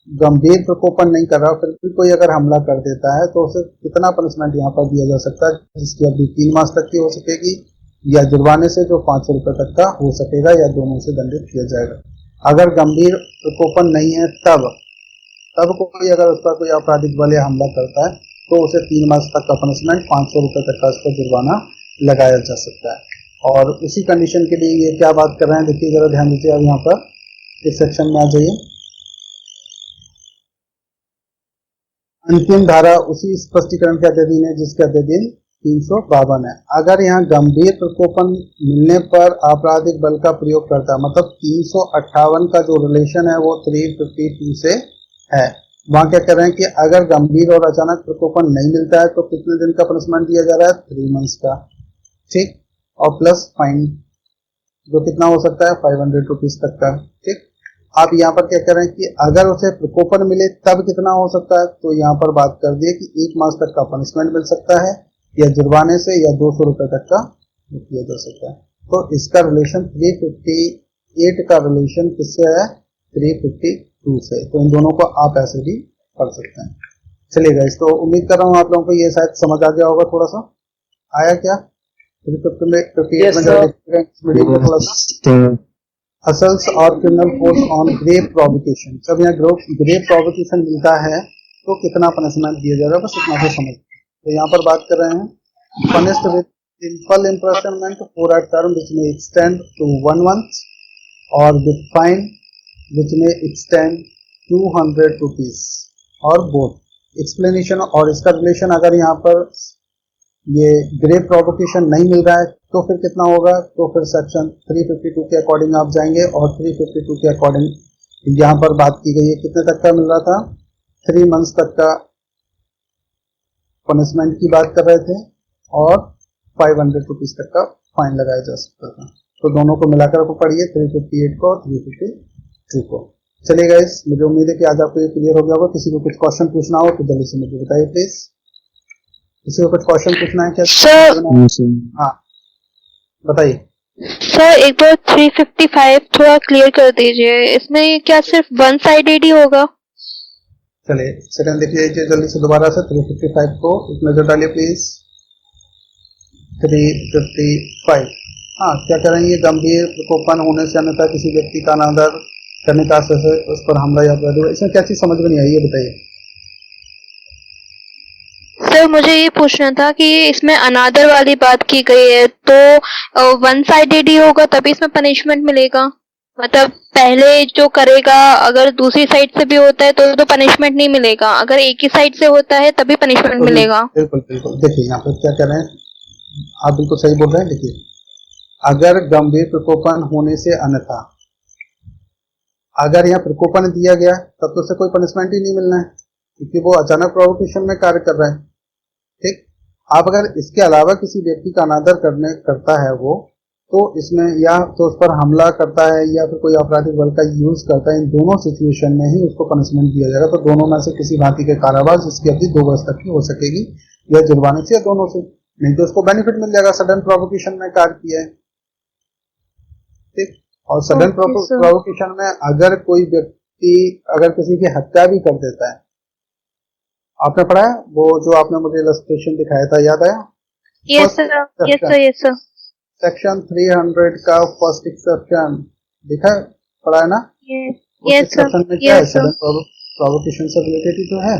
गंभीर प्रकोपन नहीं कर रहा, फिर भी कोई अगर हमला कर देता है तो उसे कितना पनिशमेंट यहाँ पर दिया जा सकता है, जिसकी अवधि 3 मास तक की हो सकेगी, या जुर्माने से जो 500 रुपए तक का हो सकेगा, या दोनों से दंडित किया जाएगा। अगर गंभीर प्रकोपन नहीं है तब कोई अगर उस पर कोई आपराधिक बल या हमला करता है तो उसे 3 मास तक का पनिशमेंट, 500 रुपए तक का उस पर जुर्माना लगाया जा सकता है। और उसी कंडीशन के लिए ये क्या बात कर रहे हैं, देखिए जरा ध्यान दीजिए। अब यहाँ पर इस सेक्शन में आ जाइए। अंतिम धारा उसी स्पष्टीकरण के अध्ययन है जिसके अध्ययन 352 है। अगर यहाँ गंभीर प्रकोपन मिलने पर आपराधिक बल का प्रयोग करता है, मतलब 358 का जो रिलेशन है वो 352 से है। वहां क्या कर रहे हैं कि अगर गंभीर और अचानक प्रकोपन नहीं मिलता है तो कितने दिन का पनिशमेंट दिया जा रहा है, 3 मंथ्स का, ठीक, और प्लस फाइन जो कितना हो सकता है, 500 रुपीज तक का, ठीक। आप यहाँ पर क्या कर रहे हैं कि अगर उसे प्रकोपन मिले तब कितना हो सकता है, तो यहाँ पर बात कर दिए कि 1 मास तक का पनिशमेंट मिल सकता है, या जुर्माने से, या 200 रुपए तक का किया जा सकता है। तो इसका रिलेशन 358 का रिलेशन किससे है, 352 से। तो इन दोनों को आप ऐसे भी पढ़ सकते हैं। चलिए गाइस, तो उम्मीद कर रहा हूँ आप लोगों को ये शायद समझ आ गया होगा। थोड़ा सा आया क्या, 358 में थोड़ा सा असल्स और criminal force on grave provocation. जब यहाँ ग्रेव प्रोवोकेशन मिलता है तो कितना पनिशमेंट दिया जाएगा, बस इतना से समझ। तो यहाँ पर बात कर रहे हैं, punished with simple imprisonment for a term which में एक्सटेंड टू 1 मंथ और विद फाइन विच में एक्सटेंड 200 रुपीज, और बोथ एक्सप्लेनेशन। और इसका रिलेशन अगर यहाँ पर ये ग्रेव प्रोवोकेशन नहीं मिल रहा है तो फिर कितना होगा, तो फिर सेक्शन 352 के अकॉर्डिंग आप जाएंगे, और 352 के अकॉर्डिंग यहाँ पर बात की गई है कितने तक का मिल रहा था, 3 मंथ्स तक का पनिशमेंट की बात कर रहे थे, और 500 रुपीज तक का फाइन लगाया जा सकता था। तो दोनों को मिलाकर आपको पढ़िए, 358 को और 352 को। चलिए गाइस, मुझे उम्मीद है कि आज आपको ये क्लियर हो गया होगा। किसी को कुछ क्वेश्चन पूछना हो तो जल्दी से मुझे बताइए प्लीज। किसी को कुछ क्वेश्चन पूछना है क्या सर? हाँ बताइए सर। एक बार 355 थोड़ा क्लियर कर दीजिए, इसमें क्या सिर्फ वन साइडेड ही होगा? चलिए सेकंड देख लीजिए जल्दी से दोबारा से। 355 को एक नजर डालिए प्लीज। 355, हाँ क्या कह रहे हैं, ये गंभीर प्रकोपन होने से अन्यथा किसी व्यक्ति का अनादर करने का आशय से उस पर हमला या अपराध, इसमें क्या चीज समझ में नहीं आई ये बताइए। सर मुझे ये पूछना था कि इसमें अनादर वाली बात की गई है तो वन साइडेड ही होगा तभी इसमें पनिशमेंट मिलेगा, मतलब पहले जो करेगा अगर दूसरी साइड से भी होता है तो पनिशमेंट नहीं मिलेगा, अगर एक ही साइड से होता है तभी पनिशमेंट मिलेगा। बिल्कुल बिल्कुल, देखिए यहाँ पर क्या कह रहे हैं, आप बिल्कुल सही बोल रहे हैं। देखिए अगर गंभीर प्रकोपन होने से अन्यथा, अगर यहाँ प्रकोपन दिया गया तब तो उसे कोई पनिशमेंट ही नहीं मिलना है क्योंकि वो अचानक प्रोवोकेशन में कार्य कर रहा है, ठीक। आप अगर इसके अलावा किसी व्यक्ति का अनादर करता है वो, तो इसमें या तो उस पर हमला करता है या फिर कोई आपराधिक बल का यूज करता है, इन दोनों सिचुएशन में ही उसको पनिशमेंट दिया जाएगा। तो दोनों में से किसी भांति के कारावास जिसकी अवधि 2 वर्ष तक की हो सकेगी, या जुर्माने से या दोनों से। नहीं तो उसको बेनिफिट मिल जाएगा, सडन प्रोवोकेशन में कार्य किया है। ठीक, और सडन Okay, sir. प्रोवोकेशन में अगर कोई व्यक्ति अगर किसी की हत्या भी कर देता है, आपने पढ़ा है वो जो आपने मुझे इलस्ट्रेशन दिखाया था, याद आया? Yes, sir. Yes, sir. Yes, sir. Section 300 का फर्स्ट एक्सेप्शन दिखा है, पढ़ा है ना? Yes. उस Yes, sir. एक्सेप्शन में क्या है, Yes, sir. सडन प्रोवोकेशन से रिलेटेड ही तो है।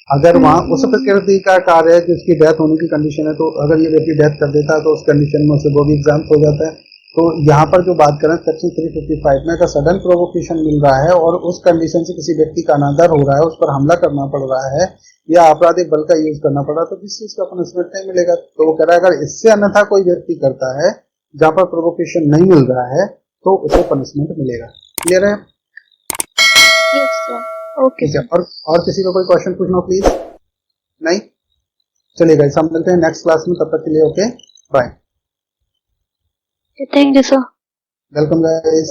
अगर वहां उस प्रकृति का कार्य है जिसकी डेथ होने की कंडीशन है, तो अगर ये व्यक्ति डेथ कर देता है तो उस कंडीशन में उसे वो भी एग्जाम हो जाता है। तो यहाँ पर जो बात करें सेक्शन 355 में, अगर सडन प्रोवोकेशन मिल रहा है और उस कंडीशन से किसी व्यक्ति का अनादर हो रहा है, उस पर हमला करना पड़ रहा है या आपराधिक बल का यूज करना पड़ रहा है, तो किस चीज का पनिशमेंट नहीं मिलेगा। तो वो कह रहा है अगर इससे अन्यथा कोई व्यक्ति करता है जहां पर प्रोवोकेशन नहीं मिल रहा है तो उसे पनिशमेंट मिलेगा। क्लियर है? Yes, sir. Okay, ठीक है। sir. और किसी को कोई क्वेश्चन पूछना प्लीज? नहीं? चलिए गाइस, हम मिलते हैं नेक्स्ट क्लास में, तब तक के लिए okay bye. Thank you, sir. Welcome guys.